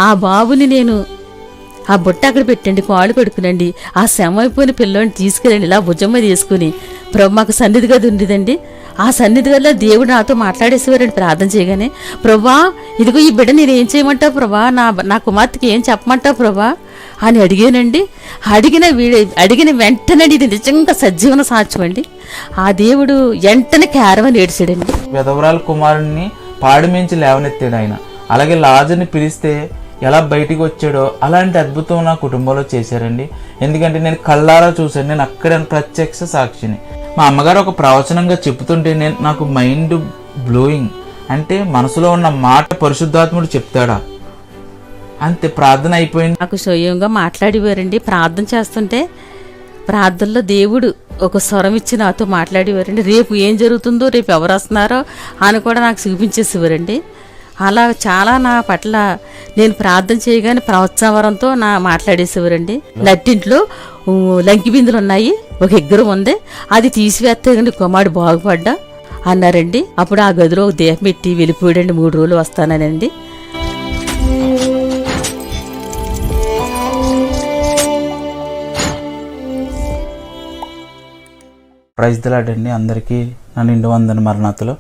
ఆ బాబుని నేను ఆ బుట్ట అక్కడ పెట్టండి, కాళ్ళు కడుక్కునండి, ఆ శమ అయిపోయిన పిల్లోని తీసుకెళ్ళండి ఇలా భుజమ్మ తీసుకుని ప్రభు మాకు సన్నిధి గది ఉండేదండి. ఆ సన్నిధి గదిలో దేవుడు నాతో మాట్లాడేసేవారండి ప్రార్థన చేయగానే. ప్రభా ఇదిగో ఈ బిడ్డ నేను ఏం చేయమంటావు ప్రభా, నా కుమార్తెకి ఏం చెప్పమంటావు ప్రభా అని అడిగానండి. అడిగిన వెంటనే ఇది నిజంగా సజీవన సాక్ష్యం అండి. ఆ దేవుడు వెంటనే కేరవని ఏడ్చాడండి. విధవరాల కుమారుణ్ణి పాడిమించి లేవనెత్తాడు ఆయన. అలాగే లాజర్ని పిలిస్తే ఎలా బయటికి వచ్చాడో అలాంటి అద్భుతం నా కుటుంబంలో చేశారండి. ఎందుకంటే నేను కళ్ళారా చూశాను, నేను అక్కడ ప్రత్యక్ష సాక్షిని. మా అమ్మగారు ఒక ప్రవచనంగా చెప్తుంటే నాకు మైండ్ బ్లోయింగ్. అంటే మనసులో ఉన్న మాట పరిశుద్ధాత్ముడు చెప్తాడా అంతే. ప్రార్థన అయిపోయింది. నాకు స్వయంగా మాట్లాడేవారండి. ప్రార్థన చేస్తుంటే ప్రార్థనలో దేవుడు ఒక స్వరం ఇచ్చి నాతో మాట్లాడేవారండి. రేపు ఏం జరుగుతుందో, రేపు ఎవరు వస్తున్నారో అని కూడా నాకు చూపించేసేవారండి. అలా చాలా నా పట్ల నేను ప్రార్థన చేయగానే ప్రోత్సాహవరంతో మాట్లాడేసేవారండి. నట్టింట్లో లంకి బిందులు ఉన్నాయి, ఒక ఎగ్గరం ఉంది, అది తీసివేస్తే కానీ కుమారుడు బాగుపడ్డా అన్నారండి. అప్పుడు ఆ గదిలో ఒక దీపం పెట్టి వెళ్ళిపోయాడండి. 3 రోజులు వస్తానండి. ప్రైజ్ ది లార్డ్ అండి. అందరికీ నా నిండు వందన మరణాతలో.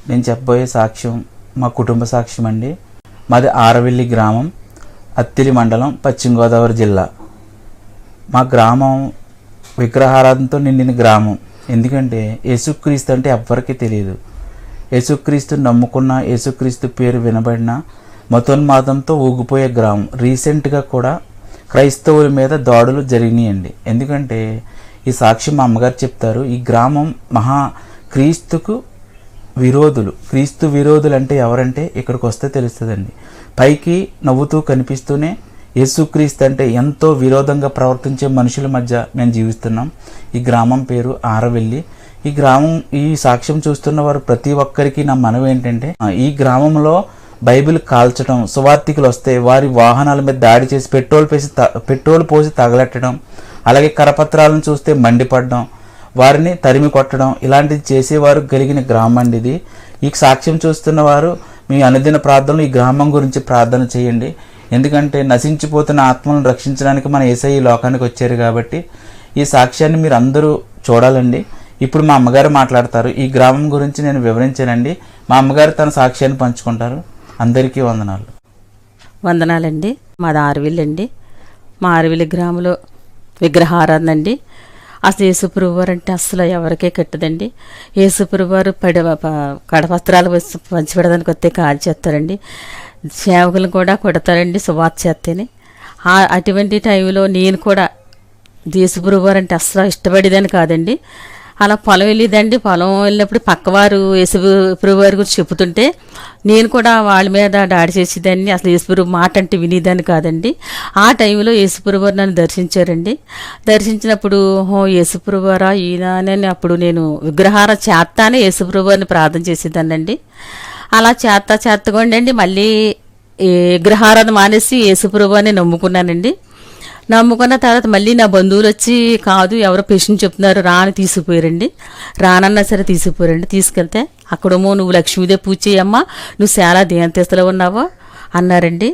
నేను చెప్పబోయే సాక్ష్యం మా కుటుంబ సాక్ష్యం అండి. మాది ఆరవెల్లి గ్రామం, అత్తిలి మండలం, పశ్చిమ గోదావరి జిల్లా. మా గ్రామం విగ్రహారాధనతో నిండిన గ్రామం. ఎందుకంటే యేసుక్రీస్తు అంటే ఎవ్వరికీ తెలియదు. యేసుక్రీస్తు నమ్ముకున్న, యేసుక్రీస్తు పేరు వినబడిన మతోన్మాదంతో ఊగిపోయే గ్రామం. రీసెంట్గా కూడా క్రైస్తవుల మీద దాడులు జరిగినాయండి. ఎందుకంటే ఈ సాక్ష్యం మా అమ్మగారు చెప్తారు. ఈ గ్రామం క్రీస్తు విరోధులు అంటే ఎవరంటే ఇక్కడికి వస్తే తెలుస్తుందండి. పైకి నవ్వుతూ కనిపిస్తూనే యేసుక్రీస్తు అంటే ఎంతో విరోధంగా ప్రవర్తించే మనుషుల మధ్య మేము జీవిస్తున్నాం. ఈ గ్రామం పేరు ఆరవెల్లి. ఈ సాక్ష్యం చూస్తున్న వారు ప్రతి ఒక్కరికి నా మనవి ఏంటంటే, ఈ గ్రామంలో బైబిల్ కాల్చడం, సువార్థికులు వస్తే వారి వాహనాల మీద దాడి చేసి పెట్రోల్ పోసి తగలెట్టడం, అలాగే కరపత్రాలను చూస్తే మండిపడడం, వారిని తరిమి కొట్టడం, ఇలాంటిది చేసేవారు కలిగిన గ్రామం అండి ఇది. ఈ సాక్ష్యం చూస్తున్న వారు మీ అనుదిన ప్రార్థనలు ఈ గ్రామం గురించి ప్రార్థన చేయండి. ఎందుకంటే నశించిపోతున్న ఆత్మలను రక్షించడానికి మన యేసయ్య ఈ లోకానికి వచ్చారు కాబట్టి ఈ సాక్ష్యాన్ని మీరు అందరూ చూడాలండి. ఇప్పుడు మా అమ్మగారు మాట్లాడతారు. ఈ గ్రామం గురించి నేను వివరించానండి. మా అమ్మగారు తన సాక్ష్యాన్ని పంచుకుంటారు. అందరికీ వందనాలండి. మాది ఆరవెల్లి అండి. మా ఆరవెల్లి గ్రామంలో విగ్రహారాధన అండి. అసలు యేసుప్రభు వారు అంటే అసలు ఎవరికే కట్టదండి. యేసుప్రభు వారు కడపత్రాలు పంచిపెడడానికి వస్తే కాల్ చేస్తారండి. సేవకులను కూడా కొడతారండి సువార్త చేస్తేనే. అటువంటి టైంలో నేను కూడా యేసుప్రభు వారు అంటే అసలు ఇష్టపడేదని కాదండి. అలా పొలం వెళ్ళేదండి. పొలం వెళ్ళినప్పుడు పక్కవారు యేసుప్రభు వారి గురించి చెబుతుంటే నేను కూడా వాళ్ళ మీద దాడి చేసేదాన్ని. అసలు యేసుప్రభు మాట అంటే వినేదాన్ని కాదండి. ఆ టైంలో యేసుప్రభు వారు నన్ను దర్శించారండి. దర్శించినప్పుడు యేసుప్రభు వారా ఈయన అప్పుడు నేను విగ్రహార చేస్తానే యేసుప్రభు వారిని ప్రార్థన చేసేదాన్నండి. అలా చేత్తగొండండి మళ్ళీ విగ్రహారాధన మానేసి యేసుప్రభు వారిని నమ్ముకున్నానండి. నమ్ముకున్న తర్వాత మళ్ళీ నా బంధువులు వచ్చి కాదు ఎవరో పేషెంట్ చెప్తున్నారు అని తీసుకుపోయారండి. రానన్నా సరే తీసుకుపోయారండి. తీసుకెళ్తే అక్కడేమో నువ్వు లక్ష్మీదేవి పూజ చేయమ్మా, నువ్వు చాలా దేవతలో ఉన్నావో అన్నారండి.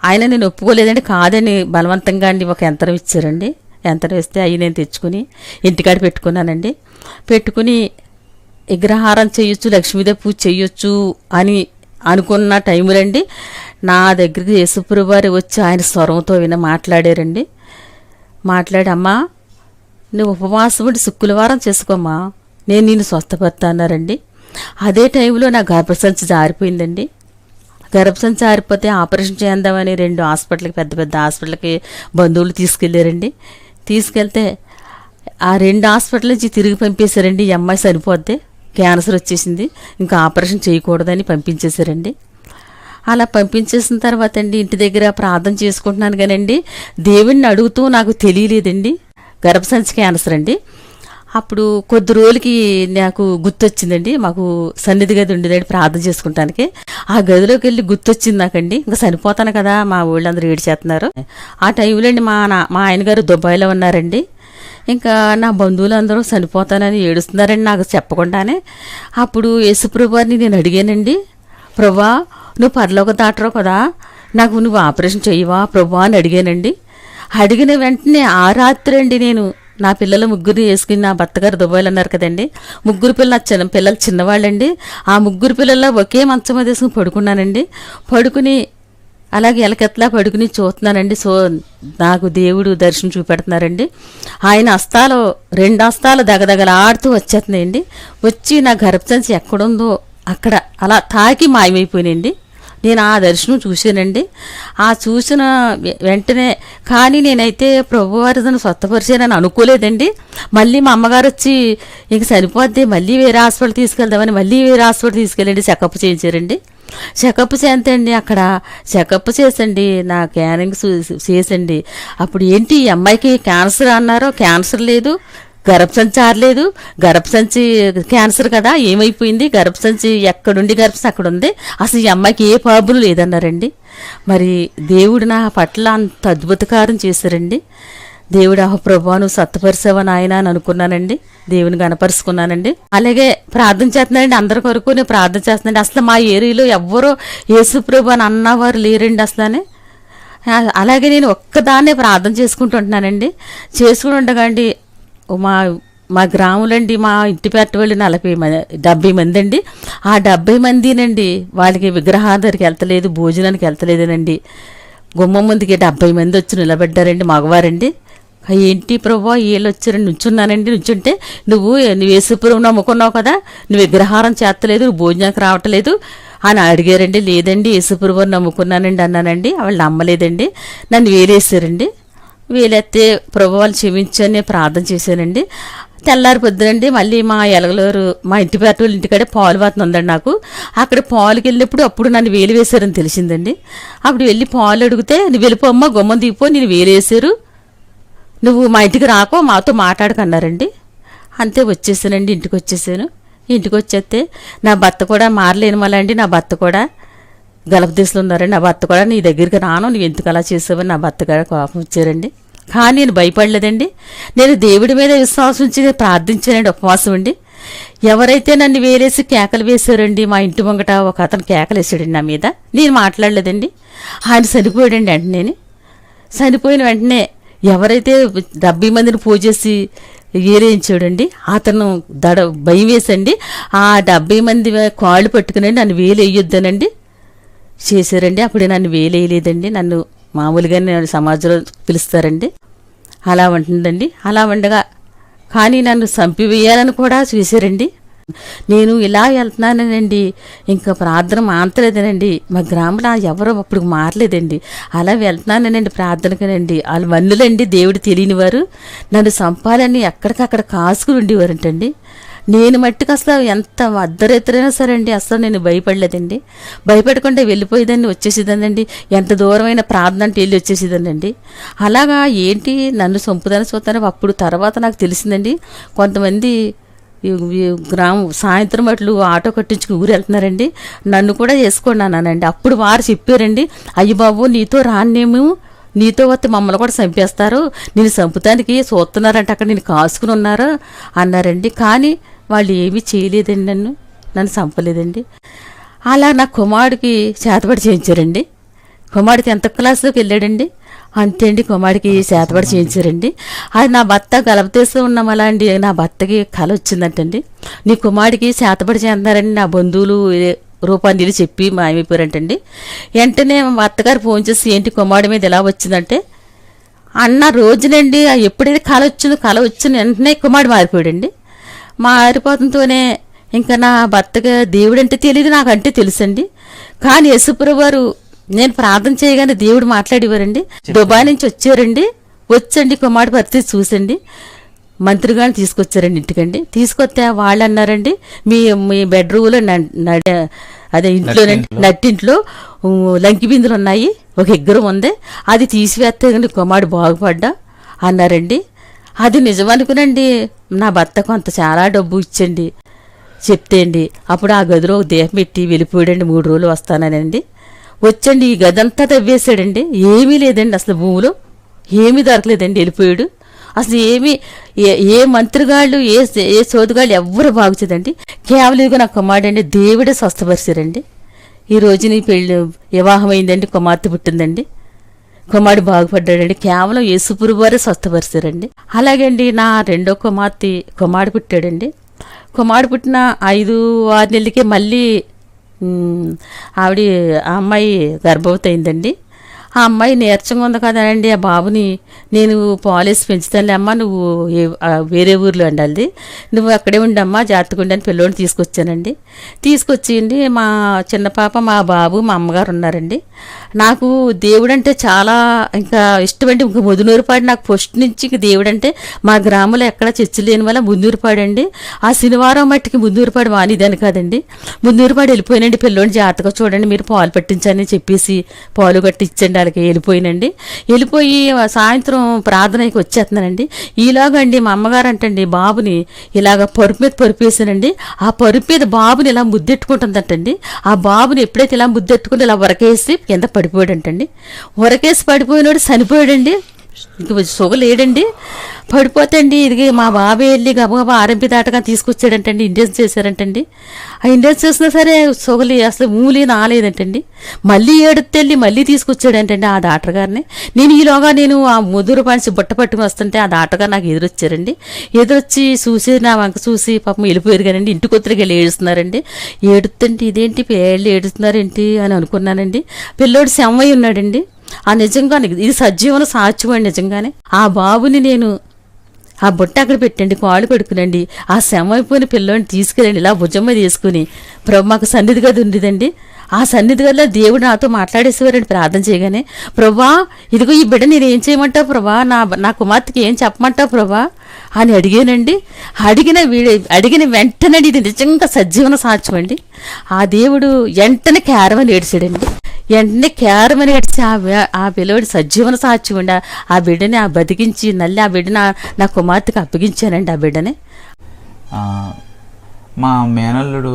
ఆయన నేను ఒప్పుకోలేదండి. కాదని బలవంతంగా అండి ఒక యంత్రం ఇచ్చారండి. యంత్రం ఇస్తే అవి నేను తెచ్చుకుని ఇంటికాడ పెట్టుకున్నానండి. పెట్టుకుని విగ్రహారం చేయొచ్చు, లక్ష్మీదేవి పూజ చేయొచ్చు అని అనుకున్న టైంలో అండి నా దగ్గరికి యేసుప్రభు వారు వచ్చి ఆయన స్వరంతో మాట్లాడారండి. మాట్లాడి అమ్మా నువ్వు ఉపవాసం ఉండి శుక్రవారం చేసుకోమ్మా, నేను నిన్ను స్వస్థపడతా అన్నారండి. అదే టైంలో నా గర్భసంచి జారిపోయిందండి. గర్భసంచి జారిపోతే ఆపరేషన్ చేద్దామని 2 హాస్పిటల్కి పెద్ద హాస్పిటల్కి బంధువులు తీసుకెళ్ళారండి. తీసుకెళ్తే ఆ 2 హాస్పిటల్ నుంచి తిరిగి పంపేశారండి. ఈ అమ్మాయి చనిపోద్ది, క్యాన్సర్ వచ్చేసింది, ఇంకా ఆపరేషన్ చేయకూడదని పంపించేశారండి. అలా పంపించేసిన తర్వాత అండి ఇంటి దగ్గర ప్రార్థన చేసుకుంటున్నాను కానండి దేవుణ్ణి అడుగుతూ నాకు తెలియలేదండి గర్భసంచి క్యాన్సర్ అండి. అప్పుడు కొద్ది రోజులకి నాకు గుర్తొచ్చిందండి. మాకు సన్నిధి గది ఉండేదండి ప్రార్థన చేసుకుంటానికి. ఆ గదిలోకి వెళ్ళి గుర్తొచ్చింది నాకండి. ఇంకా చనిపోతాను కదా, మా ఊళ్ళందరూ ఏడ్చేస్తున్నారు. ఆ టైంలో అండి మా ఆయన గారు దుబాయ్లో ఉన్నారండి. ఇంకా నా బంధువులందరూ చనిపోతానని ఏడుస్తున్నారండి నాకు చెప్పకుండానే. అప్పుడు యేసుప్రభు వారిని నేను అడిగానండి, ప్రభా నువ్వు పరలోక దాటరావు కదా, నాకు నువ్వు ఆపరేషన్ చెయ్యవా ప్రభా అని అడిగానండి. అడిగిన వెంటనే ఆ రాత్రి అండి నేను నా పిల్లలు ముగ్గురు వేసుకుని, నా భర్తగారు దుబాయ్లో అన్నారు కదండి, ముగ్గురు పిల్లలు చిన్నవాళ్ళండి. ఆ ముగ్గురు పిల్లల్లో ఒకే మంచం మీద వేసుకుని పడుకున్నానండి. పడుకుని అలాగే ఎలకెత్తలా పడుకుని చూస్తున్నానండి. నాకు దేవుడు దర్శనం చూపెడుతున్నారండి. ఆయన హస్తాలు 2 హస్తాలు దగదగలాడుతూ వచ్చేస్తున్నాయండి. వచ్చి నా గర్భసంచి ఎక్కడుందో అక్కడ అలా తాకి మాయమైపోయినాయండి. నేను ఆ దర్శనం చూశానండి. ఆ చూసిన వెంటనే కానీ నేనైతే ప్రభువారు తను స్వస్థపరిచానని అనుకోలేదండి. మళ్ళీ మా అమ్మగారు వచ్చి ఇంక సరిపోద్ది, మళ్ళీ వేరే హాస్పిటల్ తీసుకెళ్దామని మళ్ళీ వేరే హాస్పిటల్ తీసుకెళ్ళండి, చెకప్ చేయించారండి. చెకప్ చేయండి, అక్కడ చెకప్ చేసండి, నా క్యానింగ్ చేసండి. అప్పుడు ఏంటి ఈ అమ్మాయికి క్యాన్సర్ అన్నారో, క్యాన్సర్ లేదు, గర్భసంచి ఆరలేదు, గర్భసంచి క్యాన్సర్ కదా ఏమైపోయింది, గర్భసంచి ఎక్కడుండి గర్భసంచి అక్కడ ఉంది, అసలు ఈ అమ్మాయికి ఏ ప్రాబ్లం లేదన్నారండి. మరి దేవుడు నా పట్ల అంత అద్భుతకారం చేశారండి. దేవుడు ప్రభా నువ్వు సత్తుపరిచావని ఆయన అని అనుకున్నానండి. దేవుని గణపరుచుకున్నానండి. అలాగే ప్రార్థన చేస్తున్నానండి, అందరి కొరకు నేను ప్రార్థన చేస్తున్నానండి. అసలు మా ఏరియాలో ఎవ్వరూ యేసు ప్రభు అని అన్నవారు లేరండి అసలు. అలాగే నేను ఒక్కదాన్నే ప్రార్థన చేసుకుంటుంటున్నానండి. చేసుకుని ఉండగాండి మా గ్రాములండి, మా ఇంటి పెద్ద వాళ్ళు 70 మంది అండి. ఆ 70 మందినండి వాళ్ళకి విగ్రహాల దగ్గరికి వెళ్తలేదు, భోజనానికి వెళ్తలేదనండి. గుమ్మం ముందుకి 70 మంది వచ్చి నిలబడ్డారండి, మగవారండి. ఏంటి ప్రభా వీళ్ళు వచ్చారండి, నుంచుంటే నువ్వు యేసుప్రభు నమ్ముకున్నావు కదా, నువ్వు విగ్రహారం చేస్తలేదు, నువ్వు భోజనానికి రావట్లేదు అని అడిగారండి. లేదండి యేసుప్రభుని నమ్ముకున్నానండి అన్నానండి. వాళ్ళు నమ్మలేదండి, నన్ను వేలేసారండి. వీలైతే ప్రభు వాళ్ళు క్షమించని ప్రార్థన చేశానండి. తెల్లారి పొద్దునండి మళ్ళీ మా ఎలగలూరు మా ఇంటి పేట వాళ్ళ ఇంటికాడే పాలు వాతన ఉందండి నాకు. అక్కడ పాలుకి వెళ్ళినప్పుడు అప్పుడు నన్ను వేలు వేశారని తెలిసిందండి. అప్పుడు వెళ్ళి పాలు అడిగితే నువ్వు వెళ్ళిపోమ్మా, గుమ్మం దిగిపో, నేను వేలు వేసారు, నువ్వు మా ఇంటికి రాకో, మాతో మాట్లాడకన్నారండి. అంతే వచ్చేసానండి, ఇంటికి వచ్చేసాను. ఇంటికి వచ్చేస్తే నా భర్త కూడా మారలేని మళ్ళీ అండి, నా భర్త కూడా గలప దేశంలో ఉన్నారండి. నా భర్త కూడా నీ దగ్గరికి రాను, నువ్వు ఎందుకు అలా చేసావని నా భర్త కూడా కోపం వచ్చారండి. కానీ నేను భయపడలేదండి. నేను దేవుడి మీద విశ్వాసం ఉంచి ప్రార్థించానండి, ఉపవాసం అండి. ఎవరైతే నన్ను వేలేసి కేకలు వేశారండి, మా ఇంటి ముంగట ఒక అతను కేకలు వేసాడండి నా మీద. నేను మాట్లాడలేదండి. ఆయన చనిపోయాడండి. వెంటనే చనిపోయిన వెంటనే ఎవరైతే 70 మందిని పూజేసి ఏరేయించాడండి అతను భయం వేసండి. ఆ 70 మంది కాళ్ళు పట్టుకునండి నన్ను వేలు వేయొద్దనండి చేశారండి. అప్పుడు నన్ను వేలేయలేదండి, నన్ను మామూలుగా నేను సమాజంలో పిలుస్తారండి. అలా ఉంటుందండి. అలా ఉండగా కానీ నన్ను చంపివేయాలని కూడా చూశారండి. నేను ఇలా వెళ్తున్నానండి, ఇంకా ప్రార్థన మానతలేదనండి. మా గ్రామంలో ఎవరో అప్పుడు మారలేదండి. అలా వెళ్తున్నానండి ప్రార్థనకనండి. వాళ్ళు వన్నులండి, దేవుడు తెలియని వారు నన్ను చంపాలని ఎక్కడికక్కడ కాసుకుని ఉండేవారంటండి. నేను మట్టుకు అసలు ఎంత అర్ధరాత్రైనా సరే అండి అసలు నేను భయపడలేదండి. భయపడకుండా వెళ్ళిపోయేదాన్ని, వచ్చేసేదానండి. ఎంత దూరమైన ప్రార్థన అంటే వెళ్ళి వచ్చేసేదానండి. అలాగా ఏంటి నన్ను చంపుదాన్ని చూస్తాను. అప్పుడు తర్వాత నాకు తెలిసిందండి, కొంతమంది సాయంత్రం అట్లు ఆటో కట్టించుకుని ఊరు వెళ్తున్నారండి, నన్ను కూడా వేసుకున్నానండి. అప్పుడు వారు చెప్పారండి, అయ్య బాబు నీతో రానేమో, నీతో వస్తే మమ్మల్ని కూడా చంపేస్తారు, నేను చంపుతానికి చూస్తున్నారంటే అక్కడ నేను కాసుకుని ఉన్నారు అన్నారండి. కానీ వాళ్ళు ఏమీ చేయలేదండి, నన్ను చంపలేదండి. అలా నా కుమారుడికి చేతబడి చేయించారండి. కుమారుడు 10th క్లాస్లోకి వెళ్ళాడండి. అంతే అండి, కుమారుడికి చేతబడి చేయించారండి. అది నా భర్త గలపతేస్తూ ఉన్నాం. అలా అండి నా భర్తకి కల వచ్చిందంటండి, నీ కుమారుడికి చేతబడి చేస్తున్నారండి నా బంధువులు రూపాయలు చెప్పి మాయమైపోయారంటండి. వెంటనే మా అత్తగారు ఫోన్ చేసి ఏంటి కుమారుడి మీద ఎలా వచ్చిందంటే అన్న రోజునండి ఎప్పుడైతే కల వచ్చిన వెంటనే కుమారుడు మారిపోయాడండి. మారిపోవడంతోనే ఇంకా నా భర్తగా దేవుడు అంటే తెలియదు, నాకంటే తెలుసండి. కానీ యేసుప్రభు వారు నేను ప్రార్థన చేయగానే దేవుడు మాట్లాడేవారండి. దుబాయ్ నుంచి వచ్చారండి, వచ్చండి కుమారుడు పరిస్థితి చూసండి మంత్రి గారిని తీసుకొచ్చారండి ఇంటికండి. తీసుకొస్తే వాళ్ళు అన్నారండి, మీ బెడ్రూమ్లో అదే ఇంట్లోనండి నట్టింట్లో లంకి బిందులు ఉన్నాయి, ఒక ఎగ్గరం ఉంది, అది తీసివేస్తే కానీ కుమారుడు బాగుపడ్డా అన్నారండి. అది నిజమనుకునండి. నా భర్త కొంత చాలా డబ్బు ఇచ్చండి చెప్తే అండి అప్పుడు ఆ గదిలో ఒక దేహం పెట్టి వెళ్ళిపోయాడండి. 3 రోజులు వస్తానండి. వచ్చండి ఈ గది అంతా తవ్వేశాడండి. ఏమీ లేదండి, అసలు భూమిలో ఏమీ దొరకలేదండి, వెళ్ళిపోయాడు. అసలు ఏ మంత్రిగాళ్ళు ఏ సోదుగాళ్ళు ఎవ్వరు బాగుచేదండి. కేవలం నా కుమారుడండి దేవుడే స్వస్థపరిచారండి. ఈ రోజు నీ పెళ్ళి వివాహం అయిందండి, కుమార్తె పుట్టిందండి, కుమారుడు బాగుపడ్డాడండి. కేవలం యేసుప్రభు వారే స్వస్థపరిచారండి. అలాగే అండి నా రెండో కుమారుడు పుట్టాడండి. కుమారుడు పుట్టిన 5-6 నెలలకే మళ్ళీ ఆ అమ్మాయి గర్భవతి అయిందండి. ఆ అమ్మాయి నీరసంగా ఉంది కదండి, ఆ బాబుని నేను పాలేసి పెంచుతానులే అమ్మ, నువ్వు వేరే ఊర్లో ఉండాలి, నువ్వు అక్కడే ఉండమ్మా, జాగ్రత్తగా ఉండని పిల్లోని తీసుకొచ్చానండి. తీసుకొచ్చిండి మా చిన్న పాప, మా బాబు, మా అమ్మగారు ఉన్నారండి. నాకు దేవుడు అంటే చాలా ఇంకా ఇష్టమండి. ఇంక ముదునూరుపాడు నాకు ఫస్ట్ నుంచి ఇంక దేవుడు అంటే మా గ్రామంలో ఎక్కడ చర్చి లేని వల్ల ముదునూరుపాడు అండి. ఆ శనివారం మట్టికి ముదునూరుపాడు మానేదాన్ని కాదండి. ముదునూరుపాడు వెళ్ళిపోయినండి, పిల్లోని జాగ్రత్తగా చూడండి, మీరు పాలు పట్టించని చెప్పేసి పాలు కట్టించండి వాళ్ళకి. వెళ్ళిపోయినండి. వెళ్ళిపోయి సాయంత్రం ప్రార్థనకి వచ్చేస్తున్నానండి. ఈలాగండి మా అమ్మగారు అంటండి బాబుని ఇలాగ పరుపు మీద పరుపేసానండి. ఆ పరుపు మీద బాబుని ఇలా ముద్దెట్టుకుంటుందంటండి. ఆ బాబుని ఎప్పుడైతే ఇలా ముద్దెట్టుకుని ఇలా ఉరకేసి కింద పడిపోయాడంటండి. ఉరకేసి పడిపోయినాడు, చనిపోయాడండి. ఇంక సొగలేడండి. పడిపోతే అండి ఇది మా బాబాయ్ వెళ్ళి గబగబా ఆర్ఎంపీ దాటగా తీసుకొచ్చాడంటండి. ఇండియన్స్ చేశారంటండి. ఆ ఇండియన్స్ చేసినా సరే సొగలి అసలు మూలి నాలేదంటండి. మళ్ళీ ఏడుతెళ్ళి మళ్ళీ తీసుకొచ్చాడంటండి ఆ డాక్టర్ గారిని. నేను ఆ ముదురు పనిచి బుట్ట పట్టుకుని వస్తుంటే ఆ డాక్టర్ గారు నాకు ఎదురొచ్చారండి. ఎదురొచ్చి చూసి నా వంక చూసి పాపం వెళ్ళిపోయారు కానండి. ఇంటికి ఒత్తిడికి వెళ్ళి ఏడుస్తున్నారండి. ఏడుతుంటే ఇదేంటి పేళ్ళు ఏడుస్తున్నారేంటి అని అనుకున్నానండి. పిల్లోడు శమై ఉన్నాడండి. ఆ నిజంగానే ఇది సజీవన సాక్ష్యం అండి. నిజంగానే ఆ బాబుని నేను ఆ బుట్ట అక్కడ పెట్టండి, కాళ్ళు కడుకునండి, ఆ శమైపోయిన పిల్లోని తీసుకెళ్ళండి ఇలా భుజం మీద తీసుకుని మాకు సన్నిధి గది ఉండేదండి. ఆ సన్నిధి గదిలో దేవుడు నాతో మాట్లాడేసేవారండి ప్రార్థన చేయగానే. ప్రభా ఇదిగో ఈ బిడ్డ నేను ఏం చేయమంటావు ప్రభా, నా కుమార్తెకి ఏం చెప్పమంటావు ప్రభా అని అడిగానండి. అడిగిన వెంటనే ఇది నిజంగా సజీవన సాక్ష్యం అండి. ఆ దేవుడు వెంటనే కేరమని ఏడ్చాడండి. వెంటనే కేరమని ఏడ్చి ఆ పిల్లవాడి సజీవన సాక్ష్యం అండి. ఆ బిడ్డని బతికించి నల్లి ఆ బిడ్డ నా కుమార్తెకి అప్పగించానండి. ఆ బిడ్డని మా మేనల్లుడు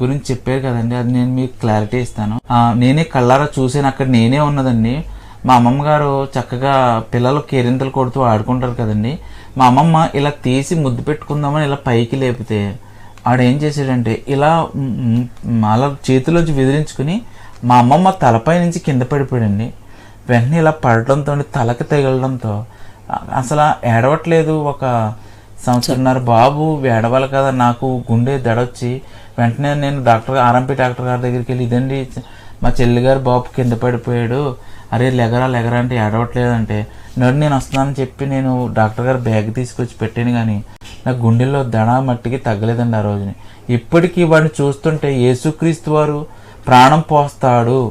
గురించి చెప్పారు కదండి, అది నేను మీకు క్లారిటీ ఇస్తాను. నేనే కళ్ళారా చూసాను, అక్కడ నేనే ఉన్నదండి. మా అమ్మమ్మ గారు చక్కగా పిల్లలు కేరింతలు కొడుతూ ఆడుకుంటారు కదండి. మా అమ్మమ్మ ఇలా తీసి ముద్దు పెట్టుకుందామని ఇలా పైకి లేపితే ఆడేం చేశాడంటే ఇలా అలా చేతిలోంచి విదిలించుకుని మా అమ్మమ్మ తలపై నుంచి కింద పడిపోయాడండి. వెంటనే ఇలా పడటంతో తలకి తగలడంతో అసలు ఏడవట్లేదు. ఒక సంవత్సరంన్నర బాబు ఏడవాలి కదా, నాకు గుండె దడొచ్చి వెంటనే నేను ఆర్ఎంపీ డాక్టర్ గారి దగ్గరికి వెళ్ళి ఇదండి మా చెల్లి గారు బాబు కింద పడిపోయాడు, అరే లెగరా అంటే ఏడవట్లేదంటే నేను వస్తున్నానని చెప్పి నేను డాక్టర్ గారు బ్యాగ్ తీసుకొచ్చి పెట్టాను. కానీ నాకు గుండెల్లో దడ మట్టికి తగ్గలేదండి ఆ రోజుని. ఇప్పటికీ వాడిని చూస్తుంటే యేసుక్రీస్తు వారు ప్రాణం పోస్తాడు.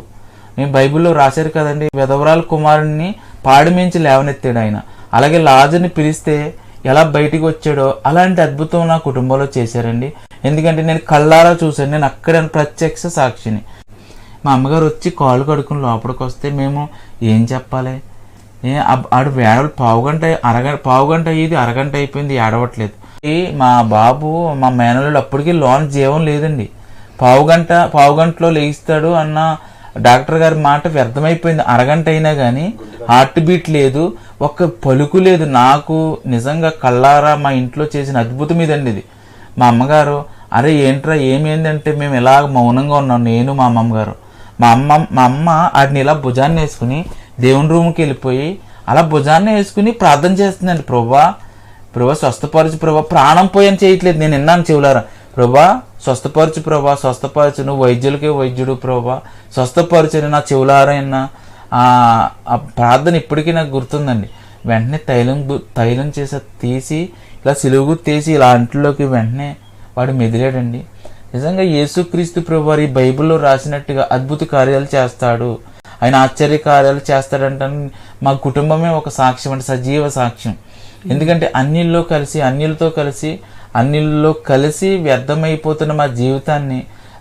నేను బైబిల్లో రాశారు కదండి, విధవరాల కుమారుణ్ణి పాడిమించి లేవనెత్తాడు ఆయన. అలాగే లాజర్ని పిలిస్తే ఎలా బయటికి వచ్చాడో అలాంటి అద్భుతం నా కుటుంబంలో చేశారండి. ఎందుకంటే నేను కళ్ళారా చూశాను, నేను అక్కడ ప్రత్యక్ష సాక్షిని. మా అమ్మగారు వచ్చి కాళ్ళు కడుక్కుని లోపలికి వస్తే మేము ఏం చెప్పాలి, ఆడు వేడలు పావుగంట అయ్యేది, అరగంట అయిపోయింది, ఏడవట్లేదు. మా బాబు మా మేనల్లుడు అప్పటికి లోన జీవం లేదండి. పావుగంటలో లేస్తాడు అన్న డాక్టర్ గారి మాట వ్యర్థమైపోయింది. అరగంట అయినా కానీ హార్ట్ బీట్ లేదు, ఒక్క పలుకు లేదు. నాకు నిజంగా కళ్ళారా మా ఇంట్లో చేసిన అద్భుతం ఇదండి ఇది. మా అమ్మగారు అరే ఏంట్రా ఏమైందంటే మేము ఇలా మౌనంగా ఉన్నాం, నేను మా అమ్మగారు. మా అమ్మ వాటిని ఇలా భుజాన్ని వేసుకుని దేవుని రూమ్కి వెళ్ళిపోయి అలా భుజాన్ని వేసుకుని ప్రార్థన చేస్తుందండి. ప్రభా స్వస్థపరచు ప్రభా, ప్రాణం పోయని చేయట్లేదు. నేను విన్నాను చెవులారా, ప్రభా స్వస్థపరచు, నువ్వు వైద్యులకే వైద్యుడు ప్రభా, స్వస్థపరచని నా చెవులారా విన్నా. ఆ ప్రార్థన ఇప్పటికీ నాకు గుర్తుందండి. వెంటనే తైలం తీసి ఇలా సిలువు తీసి ఇలా అంట్లోకి వెంటనే వాడు మెదిలాడండి. నిజంగా యేసుక్రీస్తు ప్రభువారు ఈ బైబిల్లో రాసినట్టుగా అద్భుత కార్యాలు చేస్తాడు, ఆయన ఆశ్చర్య కార్యాలు చేస్తాడంటాను. మా కుటుంబమే ఒక సాక్ష్యం అంటే సజీవ సాక్ష్యం. ఎందుకంటే అన్యులతో కలిసి వ్యర్థమైపోతున్న మా జీవితాన్ని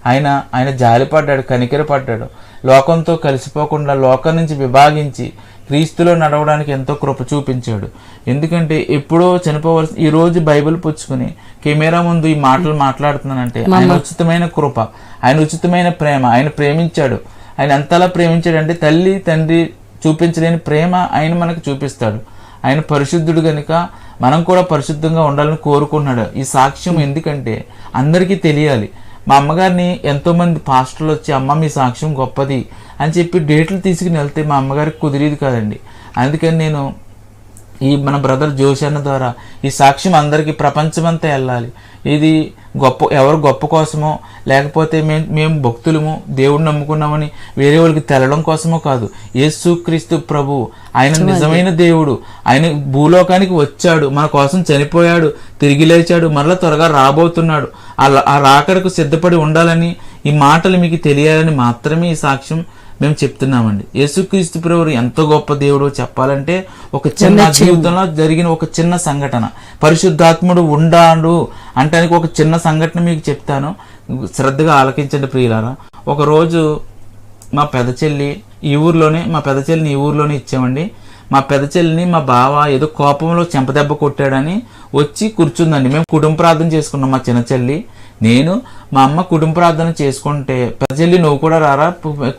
ఆయన జాలిపడ్డాడు, కనికరపడ్డాడు. లోకంతో కలిసిపోకుండా లోకం నుంచి విభాగించి క్రీస్తులో నడవడానికి ఎంతో కృప చూపించాడు. ఎందుకంటే ఎప్పుడో చనిపోవలసి ఈ రోజు బైబిల్ పుచ్చుకుని కెమెరా ముందు ఈ మాటలు మాట్లాడుతున్నానంటే ఆయన ఉచితమైన కృప, ఆయన ఉచితమైన ప్రేమ. ఆయన ప్రేమించాడు. ఆయన ఎంతలా ప్రేమించాడంటే తల్లి తండ్రి చూపించలేని ప్రేమ ఆయన మనకు చూపిస్తాడు. ఆయన పరిశుద్ధుడు కనుక మనం కూడా పరిశుద్ధంగా ఉండాలని కోరుకుంటున్నాడు. ఈ సాక్ష్యం ఎందుకంటే అందరికీ తెలియాలి. మా అమ్మగారిని ఎంతోమంది పాస్టర్లు వచ్చి అమ్మ మీ సాక్ష్యం గొప్పది అని చెప్పి డేట్లు తీసుకుని వెళ్తే మా అమ్మగారికి కుదిరేది కాదండి. అందుకని నేను మన బ్రదర్ జోషి అన్న ద్వారా ఈ సాక్ష్యం అందరికీ ప్రపంచమంతా వెళ్ళాలి. ఇది ఎవరు గొప్ప కోసమో లేకపోతే మేము భక్తులము దేవుడిని నమ్ముకున్నామని వేరే వాళ్ళకి తెలడం కోసమో కాదు. యేసుక్రీస్తు ప్రభు ఆయన నిజమైన దేవుడు. ఆయన భూలోకానికి వచ్చాడు, మన కోసం చనిపోయాడు, తిరిగి లేచాడు, మరలా త్వరగా రాబోతున్నాడు. ఆ రాకడకు సిద్ధపడి ఉండాలని, ఈ మాటలు మీకు తెలియాలని మాత్రమే ఈ సాక్ష్యం మేము చెప్తున్నామండి. యేసుక్రీస్తు ప్రభువు ఎంతో గొప్ప దేవుడు చెప్పాలంటే ఒక చిన్న జీవితంలో జరిగిన ఒక చిన్న సంఘటన, పరిశుద్ధాత్ముడు ఉండాడు అంటానికి ఒక చిన్న సంఘటన మీకు చెప్తాను, శ్రద్ధగా ఆలకించండి ప్రియులారా. ఒకరోజు మా పెద్ద చెల్లిని ఈ ఊర్లోనే ఇచ్చామండి. మా పెద్ద చెల్లిని మా బావ ఏదో కోపంలో చెంపదెబ్బ కొట్టాడని వచ్చి కూర్చుందండి. మేము కుటుంబ ప్రార్థన చేసుకున్నాం. మా చిన్న చెల్లి, నేను, మా అమ్మ కుటుంబ ప్రార్థన చేసుకుంటే, పెద్ద చెల్లి నువ్వు కూడా రారా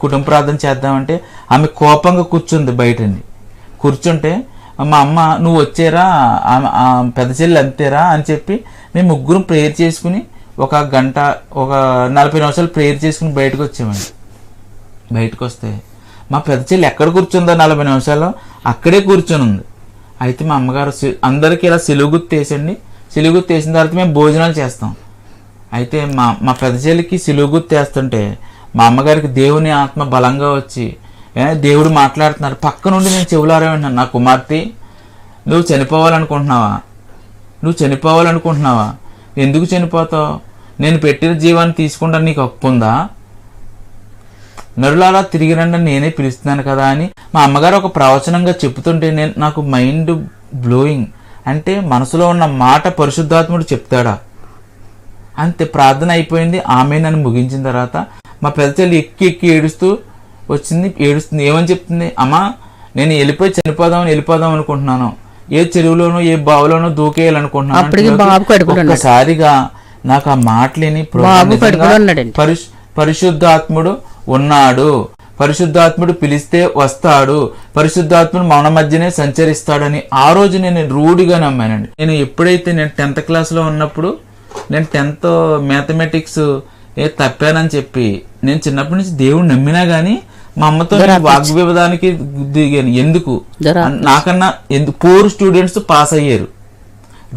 కుటుంబ ప్రార్థన చేద్దామంటే ఆమె కోపంగా కూర్చుంది బయటండి. కూర్చుంటే మా అమ్మ నువ్వు వచ్చారా పెద్ద చెల్లి అంతేరా అని చెప్పి మేము ముగ్గురం ప్రేయర్ చేసుకుని ఒక 40 నిమిషాలు ప్రేయర్ చేసుకుని బయటకు వచ్చామండి. బయటకు వస్తే మా పెద్ద చెల్లి ఎక్కడ కూర్చుందో 40 నిమిషాలు అక్కడే కూర్చొని ఉంది. అయితే మా అమ్మగారు అందరికీ ఇలా సిలుగుత్తు వేసండి. సిలుగుత్తు వేసిన తర్వాత మేము భోజనాలు చేస్తాం. అయితే మా పెద్ద చెల్లికి సిలుగుత్తు వేస్తుంటే మా అమ్మగారికి దేవుని ఆత్మ బలంగా వచ్చి దేవుడు మాట్లాడుతున్నారు. పక్క నుండి నేను చెవులారా వింటున్నాను, నా కుమార్తె నువ్వు చనిపోవాలనుకుంటున్నావా? ఎందుకు చనిపోతావు? నేను పెట్టిన జీవాన్ని తీసుకుంటా నీకు హక్కు ఉందా? నరులారా తిరిగి రండి నేనే పిలుస్తున్నాను కదా అని మా అమ్మగారు ఒక ప్రవచనంగా చెప్తుంటే నాకు మైండ్ బ్లోయింగ్. అంటే మనసులో ఉన్న మాట పరిశుద్ధాత్ముడు చెప్తాడా? అంతే. ప్రార్థన అయిపోయింది. ఆమె నన్ను ముగించిన తర్వాత మా పెద్ద చెల్లి ఎక్కి ఏడుస్తుంది. ఏమని చెప్తుంది? అమ్మా నేను వెళ్ళిపోదాం అనుకుంటున్నాను, ఏ చెరువులోనో ఏ బావులోనో దూకేయాలనుకుంటున్నాను. ఒక్కసారిగా నాకు ఆ మాటలేని పరిశుద్ధాత్ముడు ఉన్నాడు, పరిశుద్ధాత్ముడు పిలిస్తే వస్తాడు, పరిశుద్ధాత్ముడు మన మధ్యనే సంచరిస్తాడని ఆ రోజు నేను రూఢిగా నమ్మానండి. నేను ఎప్పుడైతే నేను 10th క్లాస్లో ఉన్నప్పుడు నేను 10th మ్యాథమెటిక్స్ తప్పానని చెప్పి నేను చిన్నప్పటి నుంచి దేవుడు నమ్మినా గానీ మా అమ్మతో వాగ్వివాదానికి దిగాను. ఎందుకు? నాకన్నా పూర్ స్టూడెంట్స్ పాస్ అయ్యారు.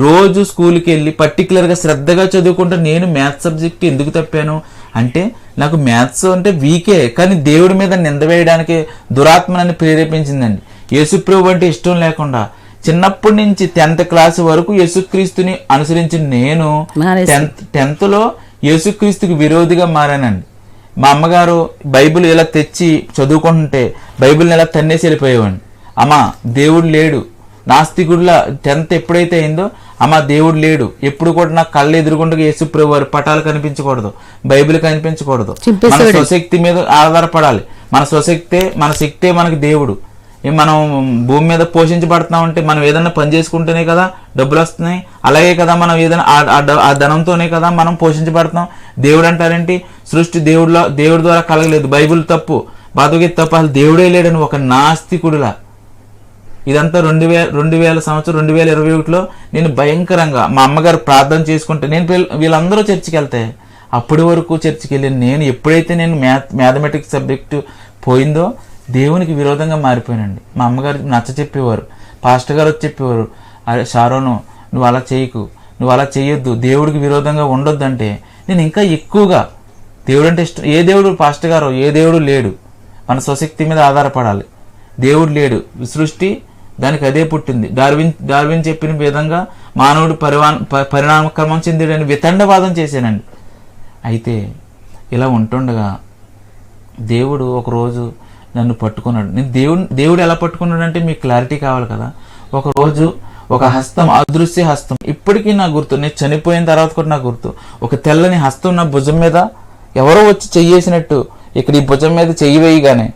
రోజు స్కూల్కి వెళ్ళి పర్టికులర్గా శ్రద్ధగా చదువుకుంటే నేను మ్యాథ్స్ సబ్జెక్ట్ ఎందుకు తప్పాను అంటే నాకు మ్యాథ్స్ అంటే వీకే, కానీ దేవుడి మీద నింద వేయడానికి దురాత్మ నన్ను ప్రేరేపించిందండి. యేసుప్రభు అంటే ఇష్టం లేకుండా చిన్నప్పటి నుంచి 10th క్లాస్ వరకు యేసుక్రీస్తుని అనుసరించిన నేను 10th లో యేసుక్రీస్తుకి విరోధిగా మారానండి. మా అమ్మగారు బైబిల్ ఇలా తెచ్చి చదువుకుంటుంటే బైబిల్ని ఇలా తన్నేసి వెళ్ళిపోయేవాడిని. అమ్మా దేవుడు లేడు, నాస్తికుడిలా 10th ఎప్పుడైతే అయిందో అమ్మ దేవుడు లేడు, ఎప్పుడు కూడా నాకు కళ్ళు ఎదురుగుండా యేసుప్రభు వారి పటాలు కనిపించకూడదు, బైబిల్ కనిపించకూడదు, మన స్వశక్తి మీద ఆధారపడాలి, మన శక్తే మనకి దేవుడు. మనం భూమి మీద పోషించబడుతున్నామంటే మనం ఏదైనా పని చేసుకుంటేనే కదా డబ్బులు వస్తున్నాయి, అలాగే కదా మనం ఏదైనా ఆ ధనంతోనే కదా మనం పోషించబడుతున్నాం. దేవుడు అంటారేంటి? సృష్టి దేవుడి ద్వారా కలగలేదు, బైబిల్ తప్పు, భగవద్గీత తప్పు, అసలు దేవుడే లేడని ఒక నాస్తికుడిలా. ఇదంతా 2021లో నేను భయంకరంగా మా అమ్మగారు ప్రార్థన చేసుకుంటే వీళ్ళందరూ చర్చికి వెళ్తే అప్పటి వరకు చర్చికి వెళ్ళి నేను ఎప్పుడైతే నేను మ్యాథమెటిక్స్ సబ్జెక్టు పోయిందో దేవునికి విరోధంగా మారిపోయానండి. మా అమ్మగారు నచ్చ చెప్పేవారు, పాస్టర్ గారు వచ్చి చెప్పేవారు, అరే షారోను నువ్వు అలా చేయకు, నువ్వు అలా చేయొద్దు, దేవుడికి విరోధంగా ఉండొద్దు అంటే నేను ఇంకా ఎక్కువగా దేవుడు అంటే ఇష్టం. ఏ దేవుడు పాస్టర్ గారు? ఏ దేవుడు లేడు, మన స్వశక్తి మీద ఆధారపడాలి, దేవుడు లేడు, సృష్టి దానికి అదే పుట్టింది, డార్విన్ చెప్పిన విధంగా మానవుడు పరిణామక్రమం చెందాడని వితండవాదం చేశానండి. అయితే ఇలా ఉంటుండగా దేవుడు ఒకరోజు నన్ను పట్టుకున్నాడు. నేను దేవుడు ఎలా పట్టుకున్నాడు అంటే మీకు క్లారిటీ కావాలి కదా. ఒకరోజు ఒక హస్తం, అదృశ్య హస్తం, ఇప్పటికీ నాకు గుర్తు, నేను చనిపోయిన తర్వాత కూడా నాకు గుర్తు, ఒక తెల్లని హస్తం నా భుజం మీద ఎవరో వచ్చి చెయ్యేసినట్టు ఇక్కడ ఈ భుజం మీద చెయ్యి వేయగానే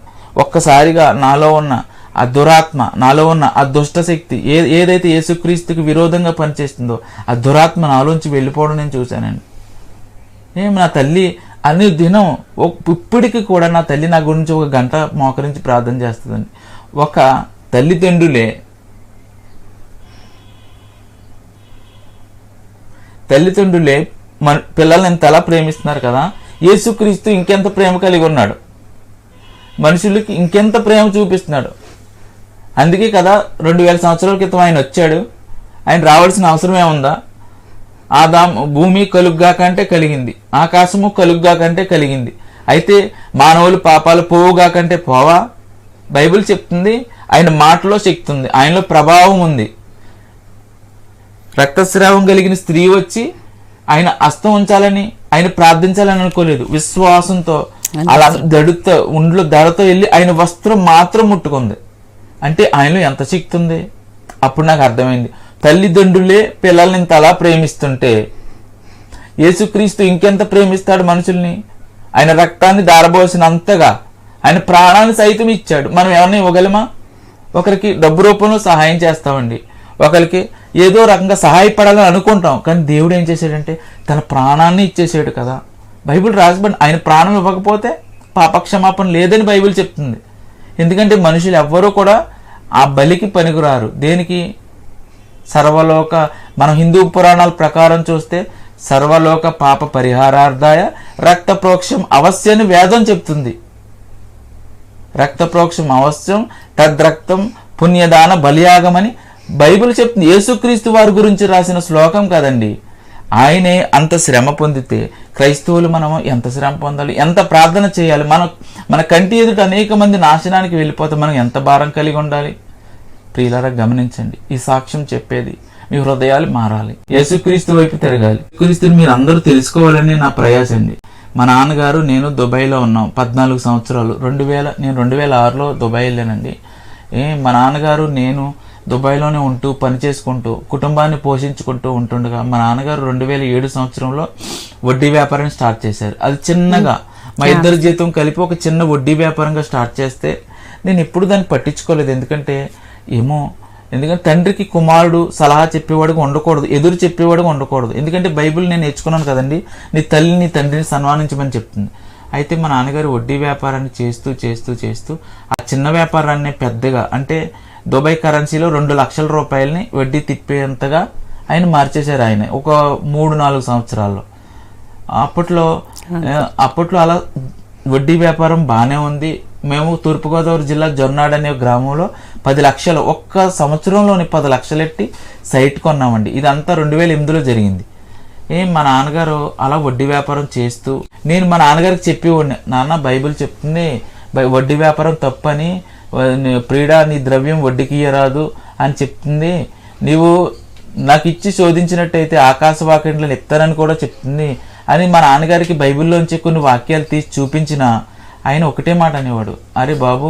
ఒక్కసారిగా నాలో ఉన్న ఆ దురాత్మ, నాలో ఉన్న ఆ దుష్ట శక్తి ఏదైతే యేసుక్రీస్తుకి విరోధంగా పనిచేస్తుందో ఆ దురాత్మ నాలోంచి వెళ్ళిపోవడం నేను చూశానండి. నా తల్లి అన్ని దినం ఇప్పటికి కూడా నా తల్లి నా గురించి 1 గంట మోకరించి ప్రార్థన చేస్తుందండి. ఒక తల్లిదండ్రులే పిల్లల్ని ఇంతలా ప్రేమిస్తున్నారు కదా, యేసుక్రీస్తు ఇంకెంత ప్రేమ కలిగి ఉన్నాడు, మనుషులకి ఇంకెంత ప్రేమ చూపిస్తున్నాడు. అందుకే కదా 2000 సంవత్సరాల క్రితం ఆయన వచ్చాడు. ఆయన రావాల్సిన అవసరం ఏముందా? భూమి కలుగ్గాక అంటే కలిగింది, ఆకాశము కలుగ్గాక అంటే కలిగింది. అయితే మానవులు పాపాలు పోవుగాకంటే పోవా? బైబిల్ చెప్తుంది ఆయన మాటలో శక్తి ఉంది, ఆయనలో ప్రభావం ఉంది. రక్తస్రావం కలిగిన స్త్రీ వచ్చి ఆయన హస్తం ఉంచాలని, ఆయన ప్రార్థించాలని అనుకోలేదు. విశ్వాసంతో అలా ఒంట్లో దడతో వెళ్ళి ఆయన వస్త్రం మాత్రం ముట్టుకుంది. అంటే ఆయనలో ఎంత శక్తి ఉంది. అప్పుడు నాకు అర్థమైంది, తల్లిదండ్రులే పిల్లల్ని ఇంత అలా ప్రేమిస్తుంటే యేసుక్రీస్తు ఇంకెంత ప్రేమిస్తాడు మనుషుల్ని. ఆయన రక్తాన్ని దారబోసినంతగా ఆయన ప్రాణాన్ని సైతం ఇచ్చాడు. మనం ఎవరిని ఇవ్వగలమా? ఒకరికి డబ్బు రూపంలో సహాయం చేస్తామండి, ఒకరికి ఏదో రకంగా సహాయపడాలని అనుకుంటాం. కానీ దేవుడు ఏం చేశాడంటే తన ప్రాణాన్ని ఇచ్చేసాడు కదా. బైబిల్ రాసిబడి ఆయన ప్రాణం ఇవ్వకపోతే పాపక్షమాపణ లేదని బైబిల్ చెప్తుంది. ఎందుకంటే మనుషులు ఎవ్వరూ కూడా ఆ బలికి పనికిరారు. దేనికి? సర్వలోక, మనం హిందూ పురాణాల ప్రకారం చూస్తే సర్వలోక పాప పరిహారార్థాయ రక్త ప్రోక్షం అవశ్యని వేదం చెప్తుంది. రక్త ప్రోక్షం అవశ్యం తద్రక్తం పుణ్యదాన బలియాగమని బైబిల్ చెప్తుంది. యేసుక్రీస్తు వారి గురించి రాసిన శ్లోకం కదండి. ఆయనే అంత శ్రమ పొందితే క్రైస్తవులు మనం ఎంత శ్రమ పొందాలి, ఎంత ప్రార్థన చేయాలి. మన కంటి ఎదుట అనేక మంది నాశనానికి వెళ్ళిపోతే మనం ఎంత భారం కలిగి ఉండాలి. ప్రియులారా గమనించండి, ఈ సాక్ష్యం చెప్పేది మీ హృదయాలు మారాలి, యేసుక్రీస్తు వైపు తిరగాలి. క్రీస్తుని మీరు అందరూ తెలుసుకోవాలని నా ప్రయాస అండి. మా నాన్నగారు నేను దుబాయ్లో ఉన్నాం 14 సంవత్సరాలు. నేను 2006లో దుబాయ్ వెళ్ళానండి. మా నాన్నగారు నేను దుబాయ్లోనే ఉంటూ పని చేసుకుంటూ కుటుంబాన్ని పోషించుకుంటూ ఉంటుండగా మా నాన్నగారు 2007 సంవత్సరంలో వడ్డీ వ్యాపారాన్ని స్టార్ట్ చేశారు. అది చిన్నగా మా ఇద్దరి జీతం కలిపి ఒక చిన్న వడ్డీ వ్యాపారంగా స్టార్ట్ చేస్తే నేను ఎప్పుడు దాన్ని పట్టించుకోలేదు. ఎందుకంటే తండ్రికి కుమారుడు సలహా చెప్పేవాడుగా ఉండకూడదు, ఎదురు చెప్పేవాడుగా ఉండకూడదు. ఎందుకంటే బైబిల్ నేను నేర్చుకున్నాను కదండి, నీ తల్లిని నీ తండ్రిని సన్మానించమని చెప్తుంది. అయితే మా నాన్నగారు వడ్డీ వ్యాపారాన్ని చేస్తూ చేస్తూ చేస్తూ ఆ చిన్న వ్యాపారాన్ని పెద్దగా, అంటే దుబాయ్ కరెన్సీలో 2 లక్షల రూపాయలని వడ్డీ తిప్పేంతగా ఆయన మార్చేశారు. ఆయన ఒక 3-4 సంవత్సరాల్లో. అప్పట్లో అలా వడ్డీ వ్యాపారం బాగానే ఉంది. మేము తూర్పుగోదావరి జిల్లా జొన్నాడు అనే గ్రామంలో 10 లక్షలు ఒక్క సంవత్సరంలోని 10 లక్షలెట్టి సైట్ కొన్నామండి. ఇదంతా 2008లో జరిగింది. మా నాన్నగారు అలా వడ్డీ వ్యాపారం చేస్తూ నేను మా నాన్నగారికి చెప్పేవాడిని, నాన్న బైబిల్ చెప్తుంది వడ్డీ వ్యాపారం తప్పని, ప్రీడా నీ ద్రవ్యం వడ్డీకి ఇయ్యరాదు అని చెప్తుంది, నీవు నాకు ఇచ్చి శోధించినట్టయితే ఆకాశవాక్యంలో ఇస్తానని కూడా చెప్తుంది అని మా నాన్నగారికి బైబిల్లోంచి కొన్ని వాక్యాలు తీసి చూపించిన ఆయన ఒకటే మాట అనేవాడు, అరే బాబు